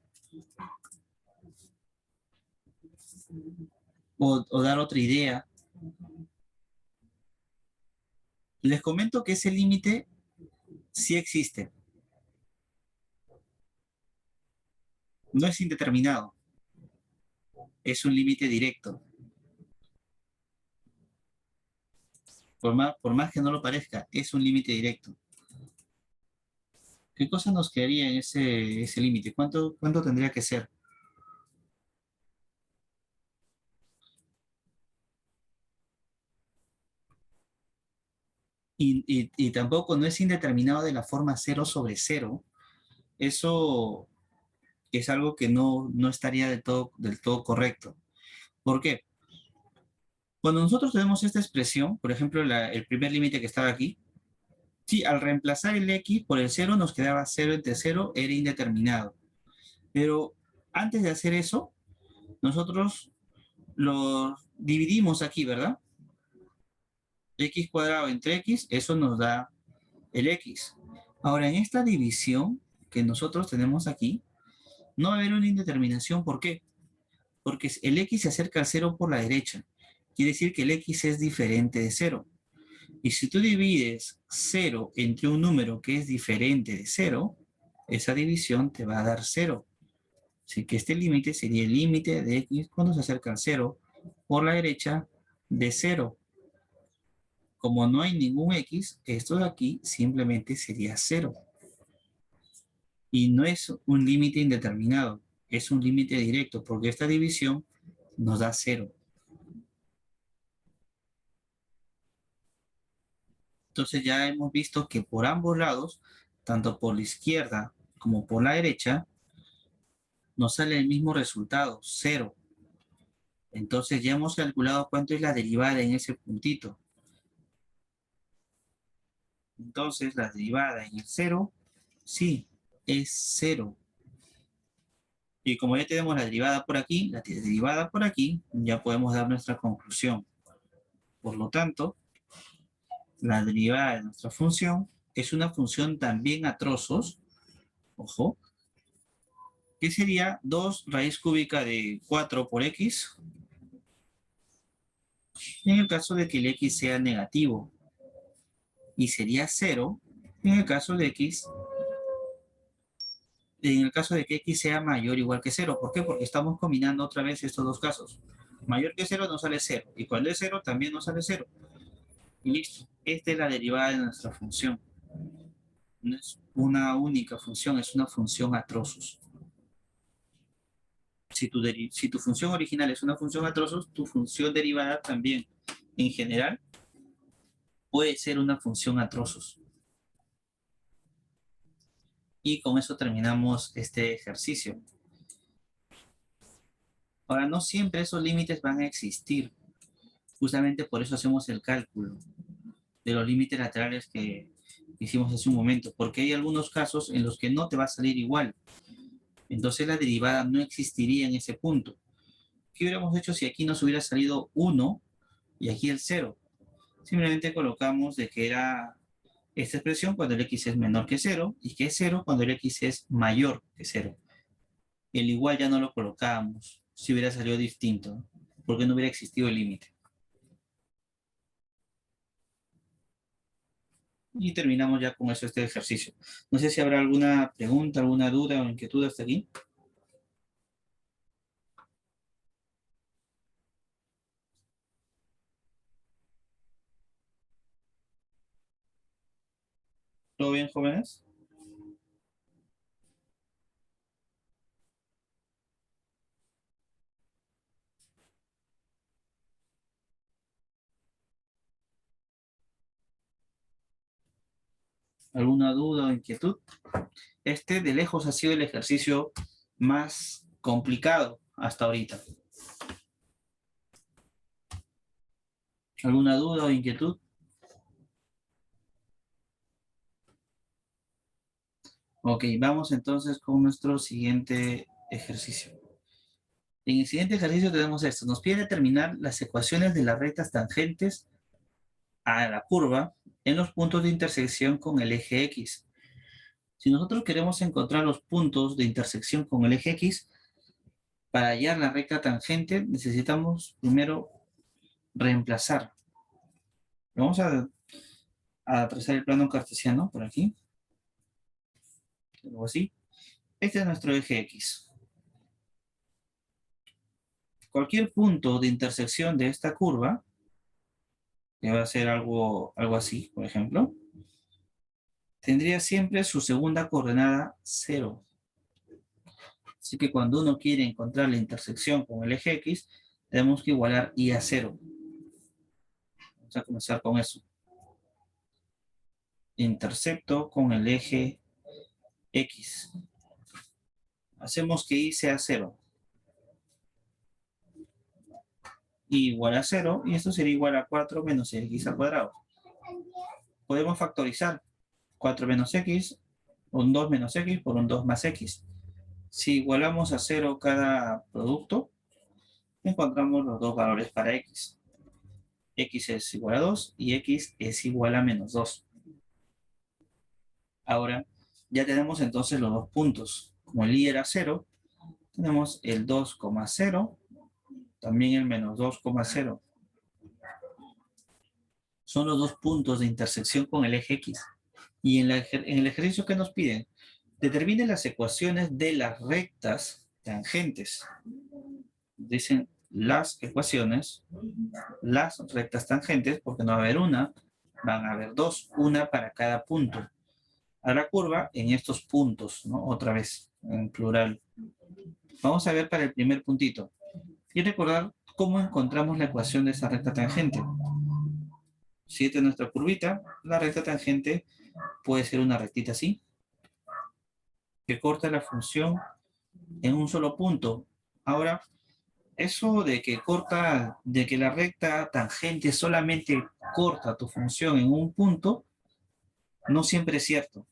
O dar otra idea. Les comento que ese límite sí existe. No es indeterminado. Es un límite directo. Por más que no lo parezca, es un límite directo. ¿Qué cosa nos quedaría en ese límite? ¿Cuánto tendría que ser? Y tampoco no es indeterminado de la forma 0/0. Eso es algo que no estaría del todo correcto. ¿Por qué? Cuando nosotros tenemos esta expresión, por ejemplo, el primer límite que estaba aquí, sí, al reemplazar el x por el 0 nos quedaba 0 entre 0, era indeterminado. Pero antes de hacer eso, nosotros lo dividimos aquí, ¿verdad? X cuadrado entre x, eso nos da el x. Ahora, en esta división que nosotros tenemos aquí, no va a haber una indeterminación. ¿Por qué? Porque el x se acerca al 0 por la derecha. Quiere decir que el x es diferente de 0. Y si tú divides 0 entre un número que es diferente de 0, esa división te va a dar 0. Así que este límite sería el límite de x cuando se acerca al 0 por la derecha de 0. Como no hay ningún x, esto de aquí simplemente sería 0. Y no es un límite indeterminado, es un límite directo, porque esta división nos da 0. Entonces ya hemos visto que por ambos lados, tanto por la izquierda como por la derecha, nos sale el mismo resultado, 0. Entonces ya hemos calculado cuánto es la derivada en ese puntito. Entonces la derivada en el 0, sí, es 0. Y como ya tenemos la derivada por aquí, la derivada por aquí, ya podemos dar nuestra conclusión. Por lo tanto, la derivada de nuestra función es una función también a trozos, ojo, que sería 2 raíz cúbica de 4 por x, en el caso de que el x sea negativo, y sería 0 en el caso de x, en el caso de que x sea mayor o igual que 0. ¿Por qué? Porque estamos combinando otra vez estos dos casos. Mayor que 0 nos sale 0, y cuando es 0 también nos sale 0. Y listo. Esta es la derivada de nuestra función. una única función, es una función a trozos. Si tu función original es una función a trozos, tu función derivada también, en general, puede ser una función a trozos. Y con eso terminamos este ejercicio. Ahora, no siempre esos límites van a existir. Justamente por eso hacemos el cálculo de los límites laterales que hicimos hace un momento, porque hay algunos casos en los que no te va a salir igual. Entonces la derivada no existiría en ese punto. ¿Qué hubiéramos hecho si aquí nos hubiera salido 1 y aquí el 0? Simplemente colocamos de que era esta expresión cuando el x es menor que 0 y que es 0 cuando el x es mayor que 0. El igual ya no lo colocábamos si hubiera salido distinto, porque no hubiera existido el límite. Y terminamos ya con eso este ejercicio. No sé si habrá alguna pregunta, alguna duda o inquietud hasta aquí. ¿Todo bien, jóvenes? ¿Alguna duda o inquietud? Este de lejos ha sido el ejercicio más complicado hasta ahorita. ¿Alguna duda o inquietud? Ok, vamos entonces con nuestro siguiente ejercicio. En el siguiente ejercicio tenemos esto. Nos pide determinar las ecuaciones de las rectas tangentes a la curva en los puntos de intersección con el eje X. Si nosotros queremos encontrar los puntos de intersección con el eje X, para hallar la recta tangente necesitamos primero reemplazar. Vamos a trazar el plano cartesiano por aquí. Algo así. Este es nuestro eje X. Cualquier punto de intersección de esta curva, que va a ser algo así, por ejemplo, tendría siempre su segunda coordenada 0. Así que cuando uno quiere encontrar la intersección con el eje X, tenemos que igualar y a 0. Vamos a comenzar con eso. Intercepto con el eje X. Hacemos que y sea 0. Y igual a 0, y esto sería igual a 4 menos x al cuadrado. Podemos factorizar 4 menos x, un 2 menos x por un 2 más x. Si igualamos a 0 cada producto, encontramos los dos valores para x. X es igual a 2 y x es igual a menos 2. Ahora, ya tenemos entonces los dos puntos. Como el y era 0, tenemos el 2,0, también el menos 2,0. Son los dos puntos de intersección con el eje X. Y en el ejercicio que nos piden, determine las ecuaciones de las rectas tangentes. Dicen las ecuaciones, las rectas tangentes, porque no va a haber una, van a haber dos, una para cada punto. A la curva en estos puntos, ¿no? Otra vez, en plural. Vamos a ver para el primer puntito. Y recordar cómo encontramos la ecuación de esa recta tangente. Si esta es nuestra curvita, la recta tangente puede ser una rectita así, que corta la función en un solo punto. Ahora, eso de que la recta tangente solamente corta tu función en un punto, no siempre es cierto.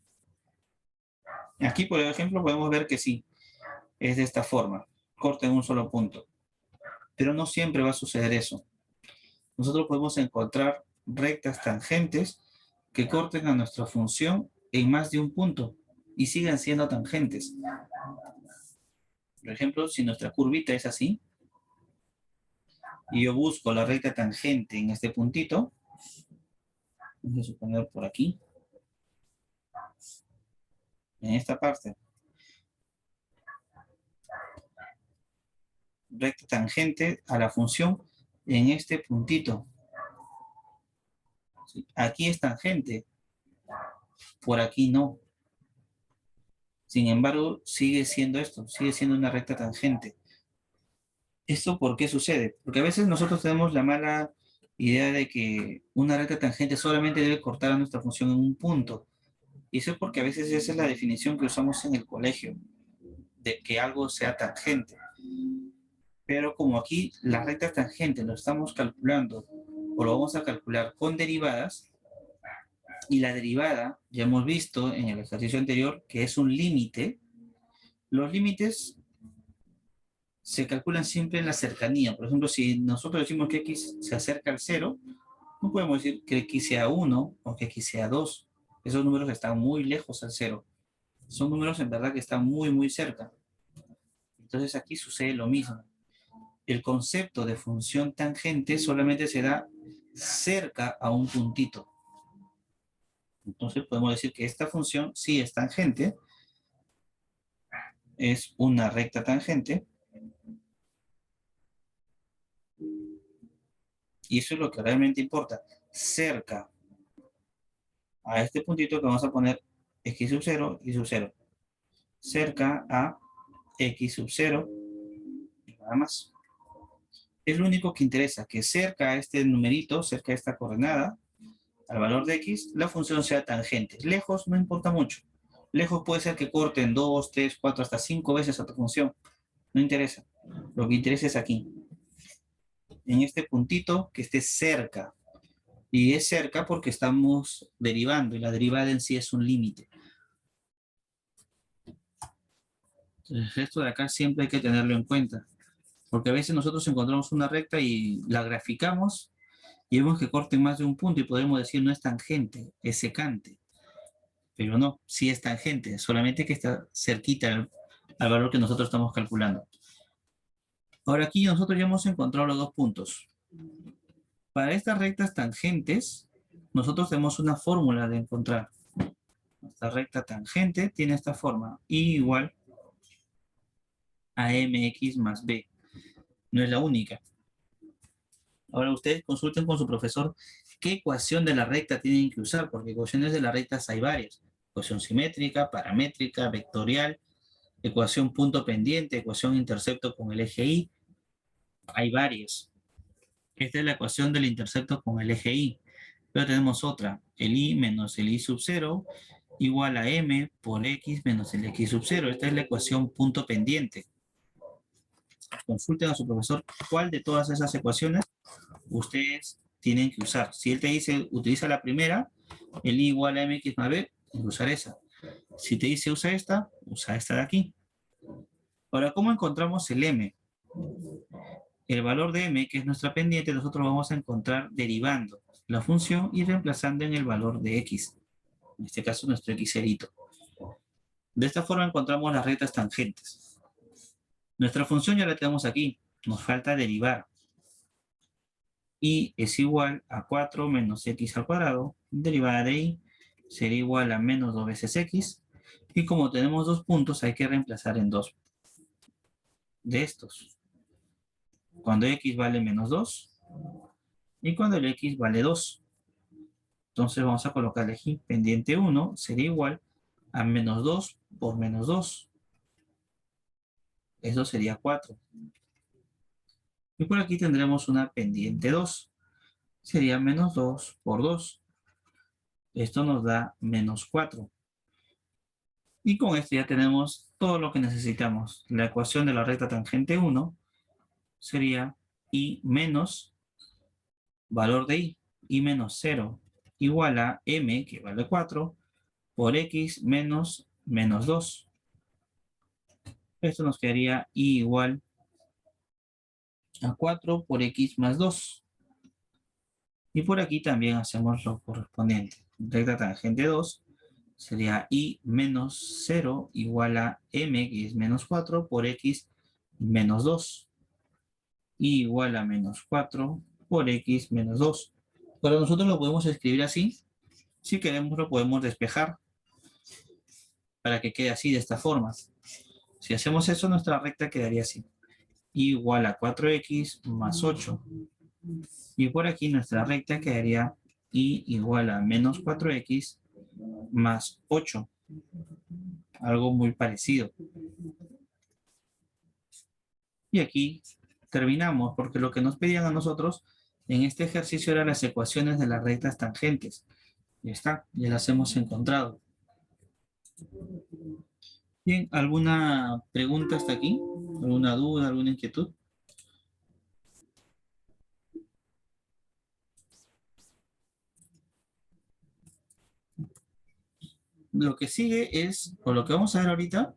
Aquí, por ejemplo, podemos ver que sí, es de esta forma, corta en un solo punto. Pero no siempre va a suceder eso. Nosotros podemos encontrar rectas tangentes que corten a nuestra función en más de un punto y sigan siendo tangentes. Por ejemplo, si nuestra curvita es así, y yo busco la recta tangente en este puntito, vamos a suponer por aquí, en esta parte, recta tangente a la función en este puntito. ¿Sí? Aquí es tangente, por aquí no. Sin embargo, sigue siendo esto, sigue siendo una recta tangente. ¿Esto por qué sucede? Porque a veces nosotros tenemos la mala idea de que una recta tangente solamente debe cortar a nuestra función en un punto. Y eso es porque a veces esa es la definición que usamos en el colegio, de que algo sea tangente. Pero como aquí la recta tangente lo estamos calculando, o lo vamos a calcular con derivadas, y la derivada, ya hemos visto en el ejercicio anterior, que es un límite. Los límites se calculan siempre en la cercanía. Por ejemplo, si nosotros decimos que x se acerca al 0, no podemos decir que x sea 1 o que x sea 2. Esos números están muy lejos al 0. Son números en verdad que están muy, muy cerca. Entonces aquí sucede lo mismo. El concepto de función tangente solamente se da cerca a un puntito. Entonces podemos decir que esta función sí es tangente, es una recta tangente, y eso es lo que realmente importa, cerca a este puntito que vamos a poner x sub 0 y sub 0, cerca a x sub 0 y nada más. Es lo único que interesa, que cerca a este numerito, cerca a esta coordenada, al valor de x, la función sea tangente. Lejos no importa mucho. Lejos puede ser que corten 2, 3, 4, hasta 5 veces a tu función. No interesa. Lo que interesa es aquí. En este puntito que esté cerca. Y es cerca porque estamos derivando. Y la derivada en sí es un límite. Entonces, esto de acá siempre hay que tenerlo en cuenta. Porque a veces nosotros encontramos una recta y la graficamos y vemos que corta en más de un punto y podemos decir no es tangente, es secante. Pero no, sí es tangente, solamente que está cerquita al valor que nosotros estamos calculando. Ahora aquí nosotros ya hemos encontrado los dos puntos. Para estas rectas tangentes, nosotros tenemos una fórmula de encontrar. Esta recta tangente tiene esta forma, y igual a mx más b. No es la única. Ahora ustedes consulten con su profesor qué ecuación de la recta tienen que usar, porque ecuaciones de las rectas hay varias. Ecuación simétrica, paramétrica, vectorial, ecuación punto pendiente, ecuación intercepto con el eje y. Hay varias. Esta es la ecuación del intercepto con el eje y. Pero tenemos otra, el y menos el y sub 0 igual a m por x menos el x sub 0. Esta es la ecuación punto pendiente. Consulten a su profesor cuál de todas esas ecuaciones ustedes tienen que usar. Si él te dice, utiliza la primera, el y igual a mx más b, usar esa. Si te dice usa esta de aquí. Ahora, ¿cómo encontramos el m? El valor de m, que es nuestra pendiente, nosotros vamos a encontrar derivando la función y reemplazando en el valor de x. En este caso, nuestro xerito. De esta forma encontramos las rectas tangentes. Nuestra función ya la tenemos aquí. Nos falta derivar. Y es igual a 4 menos x al cuadrado. Derivada de y sería igual a menos 2 veces x. Y como tenemos dos puntos, hay que reemplazar en dos de estos. Cuando x vale menos 2 y cuando el x vale 2. Entonces vamos a colocarle aquí pendiente 1 sería igual a menos 2 por menos 2. Eso sería 4. Y por aquí tendremos una pendiente 2. Sería menos 2 por 2. Esto nos da menos 4. Y con esto ya tenemos todo lo que necesitamos. La ecuación de la recta tangente 1 sería y menos valor de y menos 0 igual a m, que vale 4, por x menos menos 2. Esto nos quedaría y igual a 4 por x más 2. Y por aquí también hacemos lo correspondiente. Recta tangente 2 sería y menos 0 igual a m, que es menos 4, por x menos 2. Y igual a menos 4 por x menos 2. Pero nosotros lo podemos escribir así. Si queremos lo podemos despejar para que quede así de esta forma. Si hacemos eso, nuestra recta quedaría así. Y igual a 4x más 8. Y por aquí nuestra recta quedaría y igual a menos 4x más 8. algo muy parecido. Y aquí terminamos, porque lo que nos pedían a nosotros en este ejercicio eran las ecuaciones de las rectas tangentes. Ya está, ya las hemos encontrado. Bien, ¿alguna pregunta hasta aquí? ¿Alguna duda, alguna inquietud? Lo que sigue es, o lo que vamos a ver ahorita,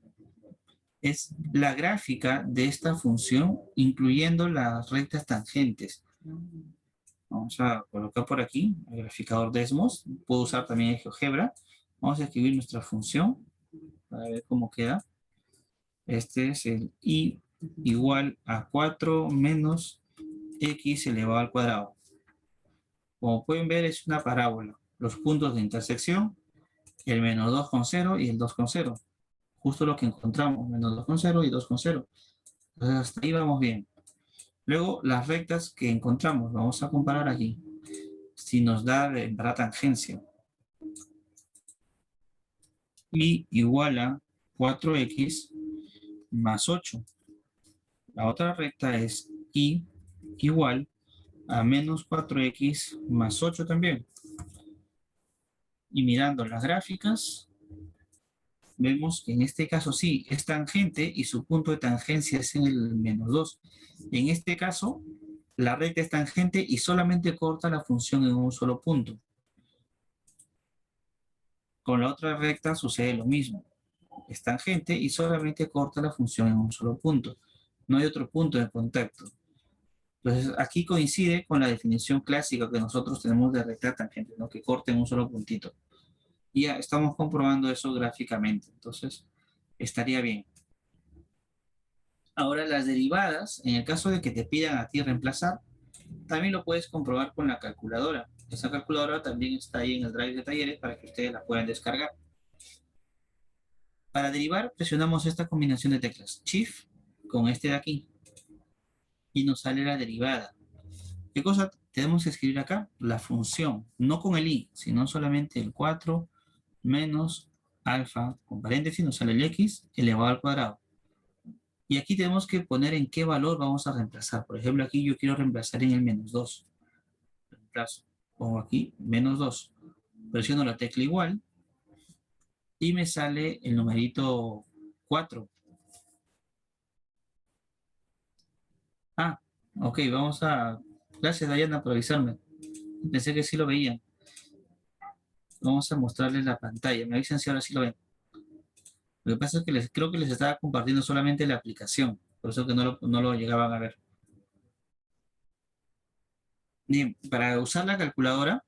es la gráfica de esta función, incluyendo las rectas tangentes. Vamos a colocar por aquí el graficador Desmos. Puedo usar también el GeoGebra. Vamos a escribir nuestra función para ver cómo queda. Este es el i igual a 4 menos x elevado al cuadrado. Como pueden ver, es una parábola. Los puntos de intersección, el menos 2,0 y el 2,0. Justo lo que encontramos, menos 2,0 y 2,0. Entonces, hasta ahí vamos bien. Luego, las rectas que encontramos, vamos a comparar aquí. Si nos da la tangencia, y igual a 4x más 8. La otra recta es y igual a menos 4x más 8 también. Y mirando las gráficas, vemos que en este caso sí, es tangente y su punto de tangencia es en el menos 2. En este caso, la recta es tangente y solamente corta la función en un solo punto. Con la otra recta sucede lo mismo. Es tangente y solamente corta la función en un solo punto. No hay otro punto de contacto. Entonces, aquí coincide con la definición clásica que nosotros tenemos de recta tangente, ¿no? Que corta en un solo puntito. Y ya estamos comprobando eso gráficamente. Entonces, estaría bien. Ahora, las derivadas, en el caso de que te pidan a ti reemplazar, también lo puedes comprobar con la calculadora. Esa calculadora también está ahí en el drive de talleres para que ustedes la puedan descargar. Para derivar, presionamos esta combinación de teclas, Shift con este de aquí, y nos sale la derivada. ¿Qué cosa tenemos que escribir acá? La función, no con el i, sino solamente el 4 menos alfa, con paréntesis nos sale el x elevado al cuadrado. Y aquí tenemos que poner en qué valor vamos a reemplazar. Por ejemplo, aquí yo quiero reemplazar en el menos 2. Reemplazo. Pongo aquí menos 2. Presiono la tecla igual y me sale el numerito 4. Ah, ok, vamos a... Gracias, Dayana, por avisarme. Pensé que sí lo veían. Vamos a mostrarles la pantalla. Me avisan si ahora sí lo ven. Lo que pasa es que creo que les estaba compartiendo solamente la aplicación. Por eso que no lo llegaban a ver. Bien, para usar la calculadora,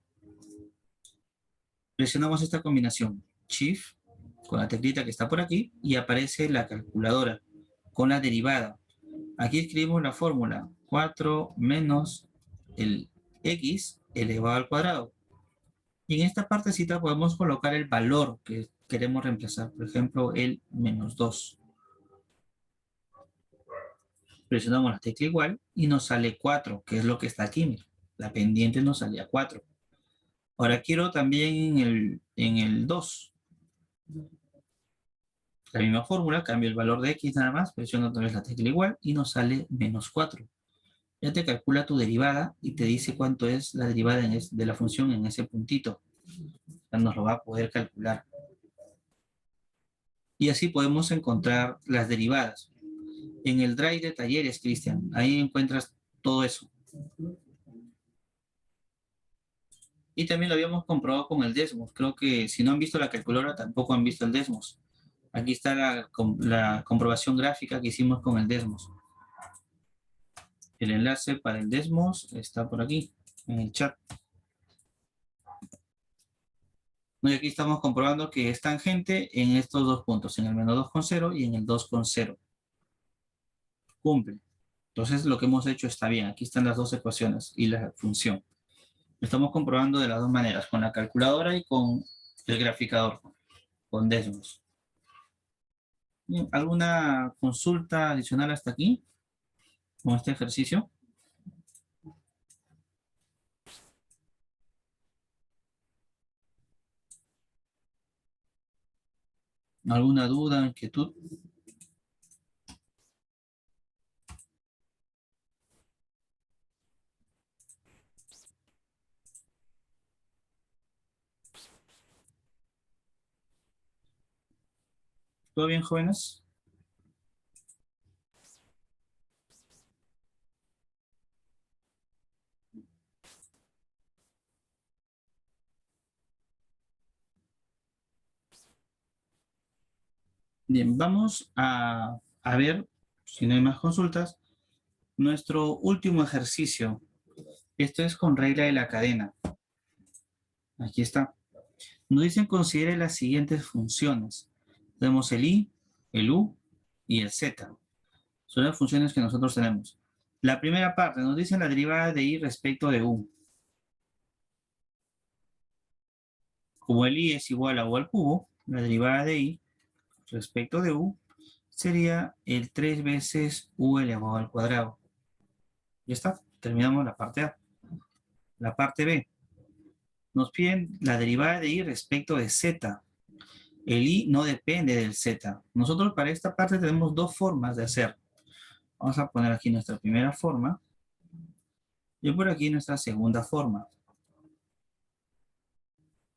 presionamos esta combinación. Shift, con la teclita que está por aquí, y aparece la calculadora con la derivada. Aquí escribimos la fórmula. 4 menos el x elevado al cuadrado. Y en esta partecita podemos colocar el valor que queremos reemplazar. Por ejemplo, el menos 2. Presionamos la tecla igual y nos sale 4, que es lo que está aquí. Mira. La pendiente nos salía 4. Ahora quiero también en el 2. La misma fórmula, cambio el valor de x nada más, presiono otra vez la tecla igual y nos sale menos 4. Ya te calcula tu derivada y te dice cuánto es la derivada de la función en ese puntito. Ya nos lo va a poder calcular. Y así podemos encontrar las derivadas. En el drive de talleres, Cristian, ahí encuentras todo eso. Y también lo habíamos comprobado con el Desmos. Creo que si no han visto la calculadora, tampoco han visto el Desmos. Aquí está la comprobación gráfica que hicimos con el Desmos. El enlace para el Desmos está por aquí, en el chat. Y aquí estamos comprobando que es tangente en estos dos puntos, en el menos 2,0 y en el 2,0. Cumple. Entonces lo que hemos hecho está bien. Aquí están las dos ecuaciones y la función. Lo estamos comprobando de las dos maneras, con la calculadora y con el graficador, con Desmos. Bien, ¿alguna consulta adicional hasta aquí con este ejercicio? ¿Alguna duda, inquietud? ¿Todo bien, jóvenes? Bien, vamos a ver, si no hay más consultas, nuestro último ejercicio. Esto es con regla de la cadena. Aquí está. Nos dicen considere las siguientes funciones. Tenemos el i, el u y el z. Son las funciones que nosotros tenemos. La primera parte nos dice la derivada de i respecto de u. Como el i es igual a u al cubo, la derivada de i respecto de u sería el 3 veces u elevado al cuadrado. Ya está, terminamos la parte A. La parte B. Nos piden la derivada de i respecto de z. El i no depende del z. Nosotros para esta parte tenemos dos formas de hacer. Vamos a poner aquí nuestra primera forma y por aquí nuestra segunda forma.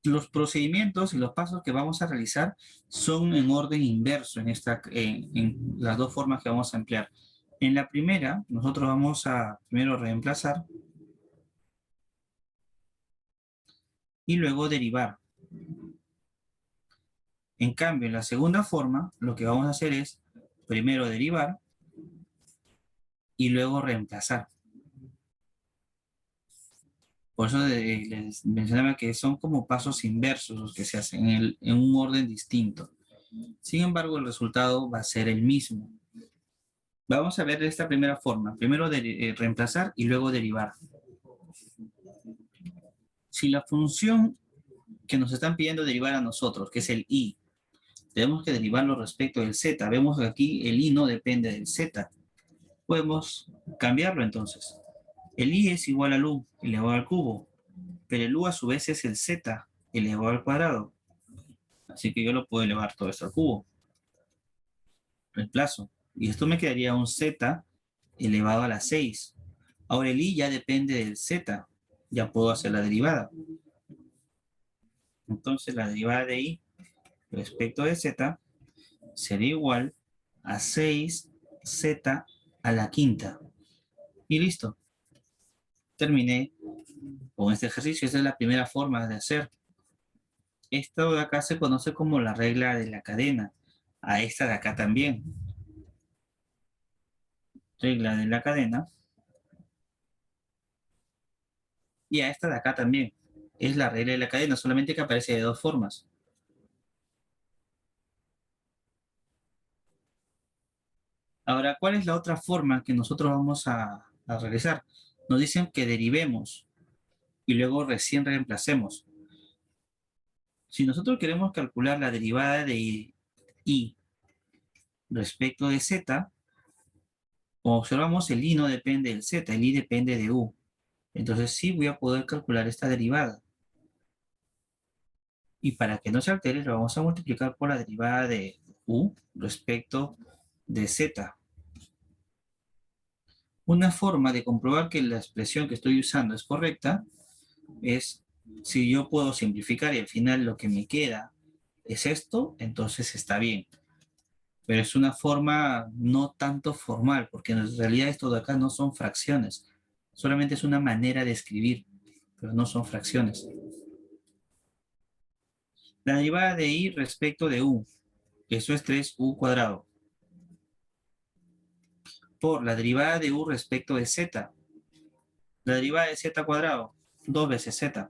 Los procedimientos y los pasos que vamos a realizar son en orden inverso en las dos formas que vamos a emplear. En la primera, nosotros vamos a primero reemplazar y luego derivar. En cambio, en la segunda forma, lo que vamos a hacer es primero derivar y luego reemplazar. Por eso les mencionaba que son como pasos inversos los que se hacen en un orden distinto. Sin embargo, el resultado va a ser el mismo. Vamos a ver esta primera forma. Primero reemplazar y luego derivar. Si la función que nos están pidiendo derivar a nosotros, que es el i, tenemos que derivarlo respecto del z. Vemos que aquí el i no depende del z. Podemos cambiarlo entonces. El i es igual al u elevado al cubo, pero el u a su vez es el z elevado al cuadrado. Así que yo lo puedo elevar todo esto al cubo. Reemplazo. Y esto me quedaría un z elevado a la 6. Ahora el i ya depende del z. Ya puedo hacer la derivada. Entonces la derivada de i respecto de z sería igual a 6z a la quinta. Y listo. Terminé con este ejercicio. Esta es la primera forma de hacer. Esto de acá se conoce como la regla de la cadena. A esta de acá también. Regla de la cadena. Y a esta de acá también. Es la regla de la cadena, solamente que aparece de dos formas. Ahora, ¿cuál es la otra forma que nosotros vamos a realizar? Nos dicen que derivemos y luego recién reemplacemos. Si nosotros queremos calcular la derivada de i respecto de z, como observamos, el i no depende del z, el i depende de u. Entonces sí voy a poder calcular esta derivada. Y para que no se altere, lo vamos a multiplicar por la derivada de u respecto de z. Una forma de comprobar que la expresión que estoy usando es correcta es si yo puedo simplificar y al final lo que me queda es esto, entonces está bien. Pero es una forma no tanto formal, porque en realidad esto de acá no son fracciones, solamente es una manera de escribir, pero no son fracciones. La derivada de i respecto de u, eso es 3u cuadrado, por la derivada de u respecto de z. La derivada de z cuadrado, 2 veces z.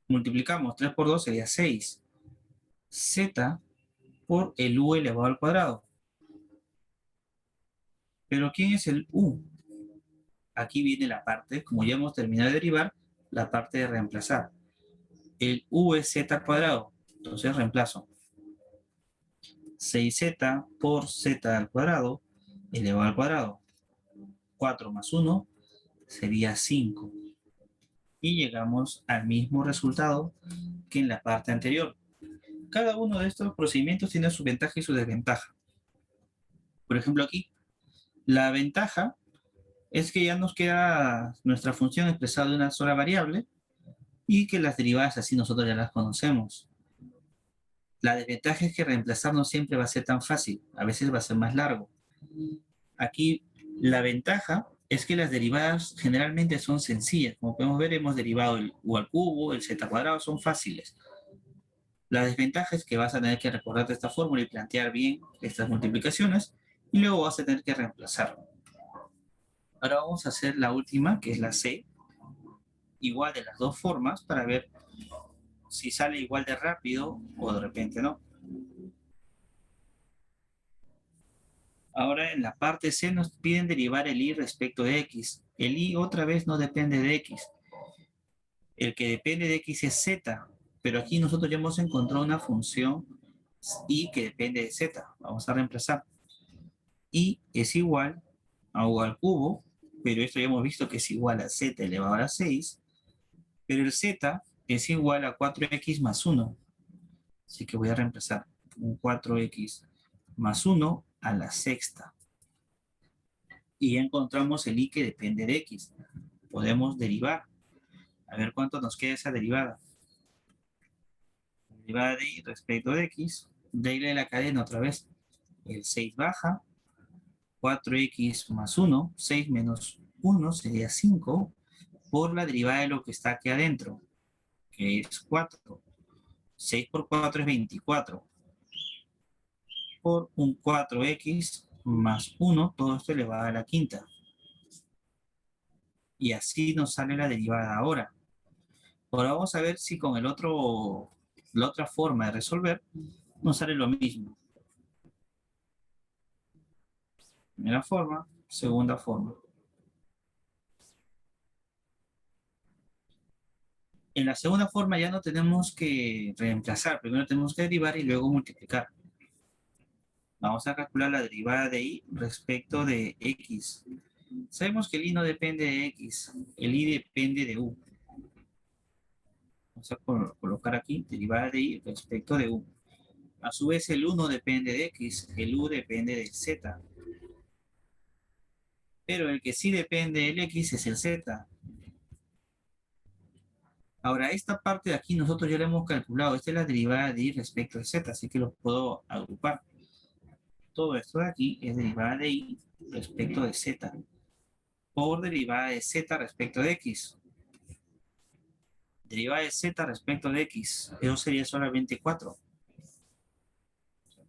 Multiplicamos 3 por 2 sería 6. Z por el u elevado al cuadrado. Pero ¿quién es el u? Aquí viene la parte, como ya hemos terminado de derivar, la parte de reemplazar. El u es z cuadrado, entonces reemplazo. 6z por z al cuadrado elevado al cuadrado. 4 más 1 sería 5. Y llegamos al mismo resultado que en la parte anterior. Cada uno de estos procedimientos tiene su ventaja y su desventaja. Por ejemplo, aquí, la ventaja es que ya nos queda nuestra función expresada de una sola variable y que las derivadas así nosotros ya las conocemos. La desventaja es que reemplazar no siempre va a ser tan fácil, a veces va a ser más largo. Aquí la ventaja es que las derivadas generalmente son sencillas. Como podemos ver, hemos derivado el u al cubo, el z cuadrado, son fáciles. La desventaja es que vas a tener que recordarte esta fórmula y plantear bien estas multiplicaciones y luego vas a tener que reemplazar. Ahora vamos a hacer la última, que es la C, igual de las dos formas para ver si sale igual de rápido o de repente no. Ahora en la parte C nos piden derivar el y respecto de x. El y otra vez no depende de x. El que depende de x es z, pero aquí nosotros ya hemos encontrado una función y que depende de z. Vamos a reemplazar. Y es igual a u al cubo, pero esto ya hemos visto que es igual a z elevado a la 6, pero el z es igual a 4x más 1. Así que voy a reemplazar un 4x más 1 a la sexta. Y ya encontramos el y que depende de x. Podemos derivar. A ver cuánto nos queda esa derivada. Derivada de y respecto de x. De la cadena otra vez. El 6 baja. 4x más 1. 6 menos 1 sería 5. Por la derivada de lo que está aquí adentro. Que es 4. 6 por 4 es 24. Por un 4x más 1. Todo esto elevado a la quinta. Y así nos sale la derivada ahora. Ahora vamos a ver si con la otra forma de resolver nos sale lo mismo. Primera forma, segunda forma. En la segunda forma ya no tenemos que reemplazar, primero tenemos que derivar y luego multiplicar. Vamos a calcular la derivada de y respecto de x. Sabemos que el y no depende de x, el y depende de u. Vamos a colocar aquí derivada de y respecto de u. A su vez el 1 depende de x, el u depende de z. Pero el que sí depende del x es el z. Ahora, esta parte de aquí nosotros ya la hemos calculado. Esta es la derivada de y respecto de z, así que los puedo agrupar. Todo esto de aquí es derivada de y respecto de z por derivada de z respecto de x. Derivada de z respecto de x, eso sería solamente 4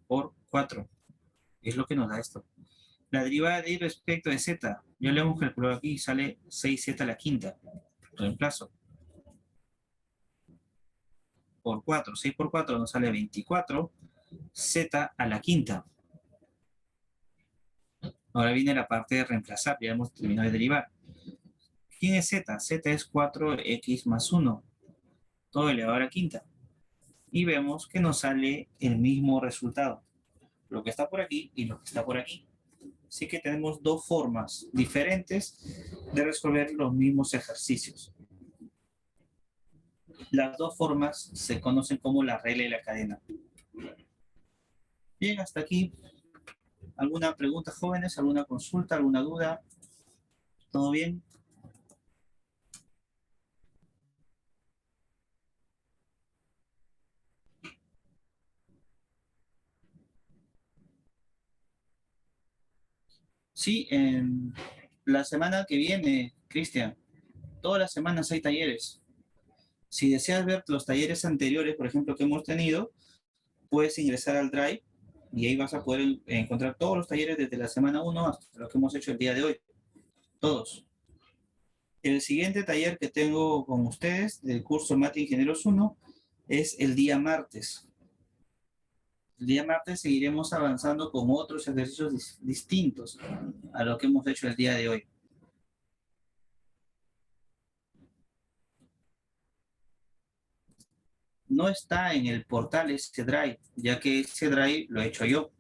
por 4. Es lo que nos da esto. La derivada de y respecto de z, ya lo hemos calculado aquí, sale 6z a la quinta. Reemplazo. Por 4. 6 por 4 nos sale 24. Z a la quinta. Ahora viene la parte de reemplazar. Ya hemos terminado de derivar. ¿Quién es Z? Z es 4x más 1. Todo elevado a la quinta. Y vemos que nos sale el mismo resultado. Lo que está por aquí y lo que está por aquí. Así que tenemos dos formas diferentes de resolver los mismos ejercicios. Las dos formas se conocen como la regla y la cadena. Bien, hasta aquí. ¿Alguna pregunta, jóvenes? ¿Alguna consulta? ¿Alguna duda? ¿Todo bien? Sí, la semana que viene, Cristian, todas las semanas hay talleres. Si deseas ver los talleres anteriores, por ejemplo, que hemos tenido, puedes ingresar al Drive y ahí vas a poder encontrar todos los talleres desde la semana 1 hasta lo que hemos hecho el día de hoy. Todos. El siguiente taller que tengo con ustedes del curso Mate Ingenieros 1 es el día martes. El día martes seguiremos avanzando con otros ejercicios distintos a lo que hemos hecho el día de hoy. No está en el portal ese Drive, ya que ese Drive lo he hecho yo.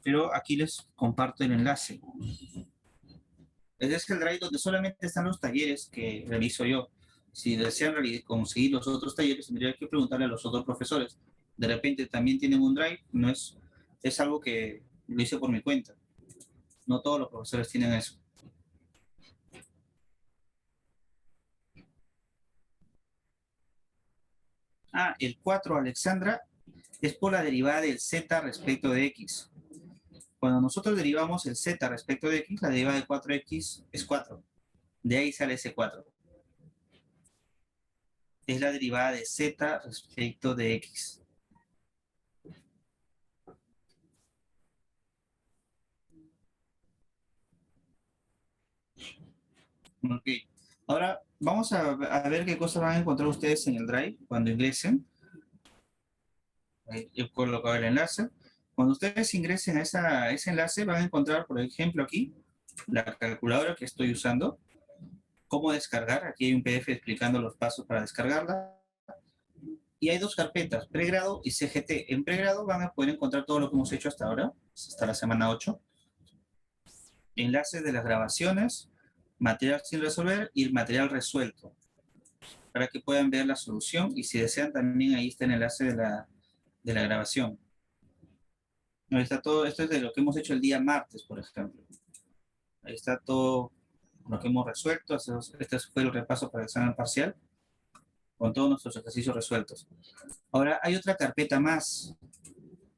Pero aquí les comparto el enlace. Ese es el Drive donde solamente están los talleres que realizo yo. Si desean conseguir los otros talleres, tendría que preguntarle a los otros profesores. De repente también tienen un Drive, no es algo que lo hice por mi cuenta. No todos los profesores tienen eso. Ah, el 4, Alexandra, es por la derivada del z respecto de x. Cuando nosotros derivamos el z respecto de x, la derivada de 4x es 4. De ahí sale ese 4. Es la derivada de z respecto de x. Ok. Ahora vamos a ver qué cosas van a encontrar ustedes en el Drive cuando ingresen. He colocado el enlace. Cuando ustedes ingresen a ese enlace van a encontrar, por ejemplo, aquí la calculadora que estoy usando. Cómo descargar. Aquí hay un PDF explicando los pasos para descargarla. Y hay dos carpetas, pregrado y CGT. En pregrado van a poder encontrar todo lo que hemos hecho hasta ahora, hasta la semana 8. Enlaces de las grabaciones, material sin resolver y material resuelto, para que puedan ver la solución. Y si desean, también ahí está el enlace de la grabación. Ahí está todo, esto es de lo que hemos hecho el día martes, por ejemplo. Ahí está todo lo que hemos resuelto. Este fue el repaso para el examen parcial, con todos nuestros ejercicios resueltos. Ahora, hay otra carpeta más,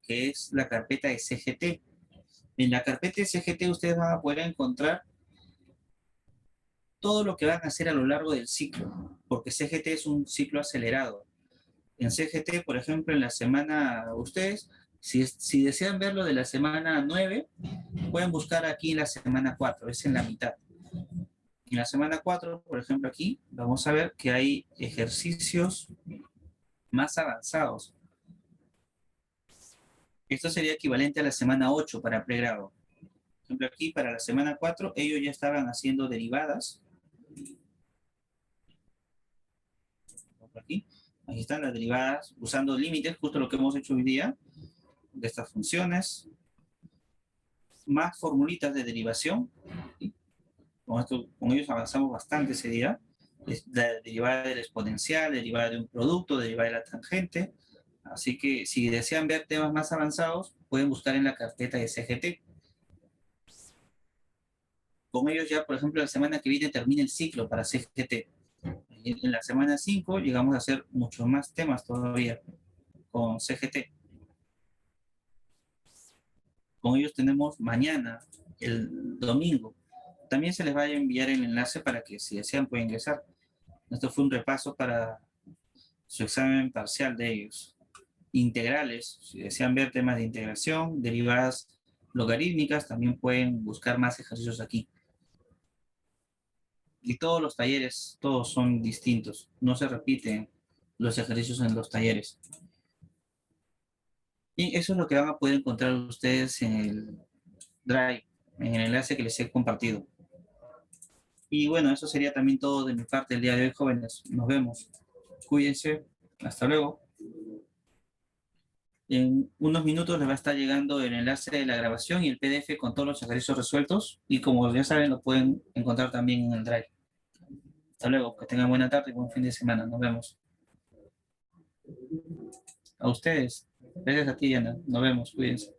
que es la carpeta de CGT. En la carpeta de CGT ustedes van a poder encontrar todo lo que van a hacer a lo largo del ciclo, porque CGT es un ciclo acelerado. En CGT, por ejemplo, en la semana, ustedes, si desean verlo de la semana 9, pueden buscar aquí en la semana 4, es en la mitad. En la semana 4, por ejemplo, aquí, vamos a ver que hay ejercicios más avanzados. Esto sería equivalente a la semana 8 para pregrado. Por ejemplo, aquí para la semana 4, ellos ya estaban haciendo derivadas. Aquí, ahí están las derivadas, usando límites, justo lo que hemos hecho hoy día, de estas funciones. Más formulitas de derivación. Con ellos avanzamos bastante ese día. Es la derivada del exponencial, derivada de un producto, derivada de la tangente. Así que si desean ver temas más avanzados, pueden buscar en la carpeta de CGT. Con ellos ya, por ejemplo, la semana que viene termina el ciclo para CGT. En la semana 5 llegamos a hacer muchos más temas todavía con CGT. Con ellos tenemos mañana, el domingo. También se les va a enviar el enlace para que si desean pueden ingresar. Esto fue un repaso para su examen parcial de ellos. Integrales, si desean ver temas de integración, derivadas logarítmicas, también pueden buscar más ejercicios aquí. Y todos los talleres, todos son distintos. No se repiten los ejercicios en los talleres. Y eso es lo que van a poder encontrar ustedes en el Drive, en el enlace que les he compartido. Y bueno, eso sería también todo de mi parte el día de hoy, jóvenes. Nos vemos. Cuídense. Hasta luego. En unos minutos les va a estar llegando el enlace de la grabación y el PDF con todos los ejercicios resueltos. Y como ya saben, lo pueden encontrar también en el Drive. Hasta luego. Que tengan buena tarde y buen fin de semana. Nos vemos. A ustedes. Gracias a ti, Ana. Nos vemos. Cuídense.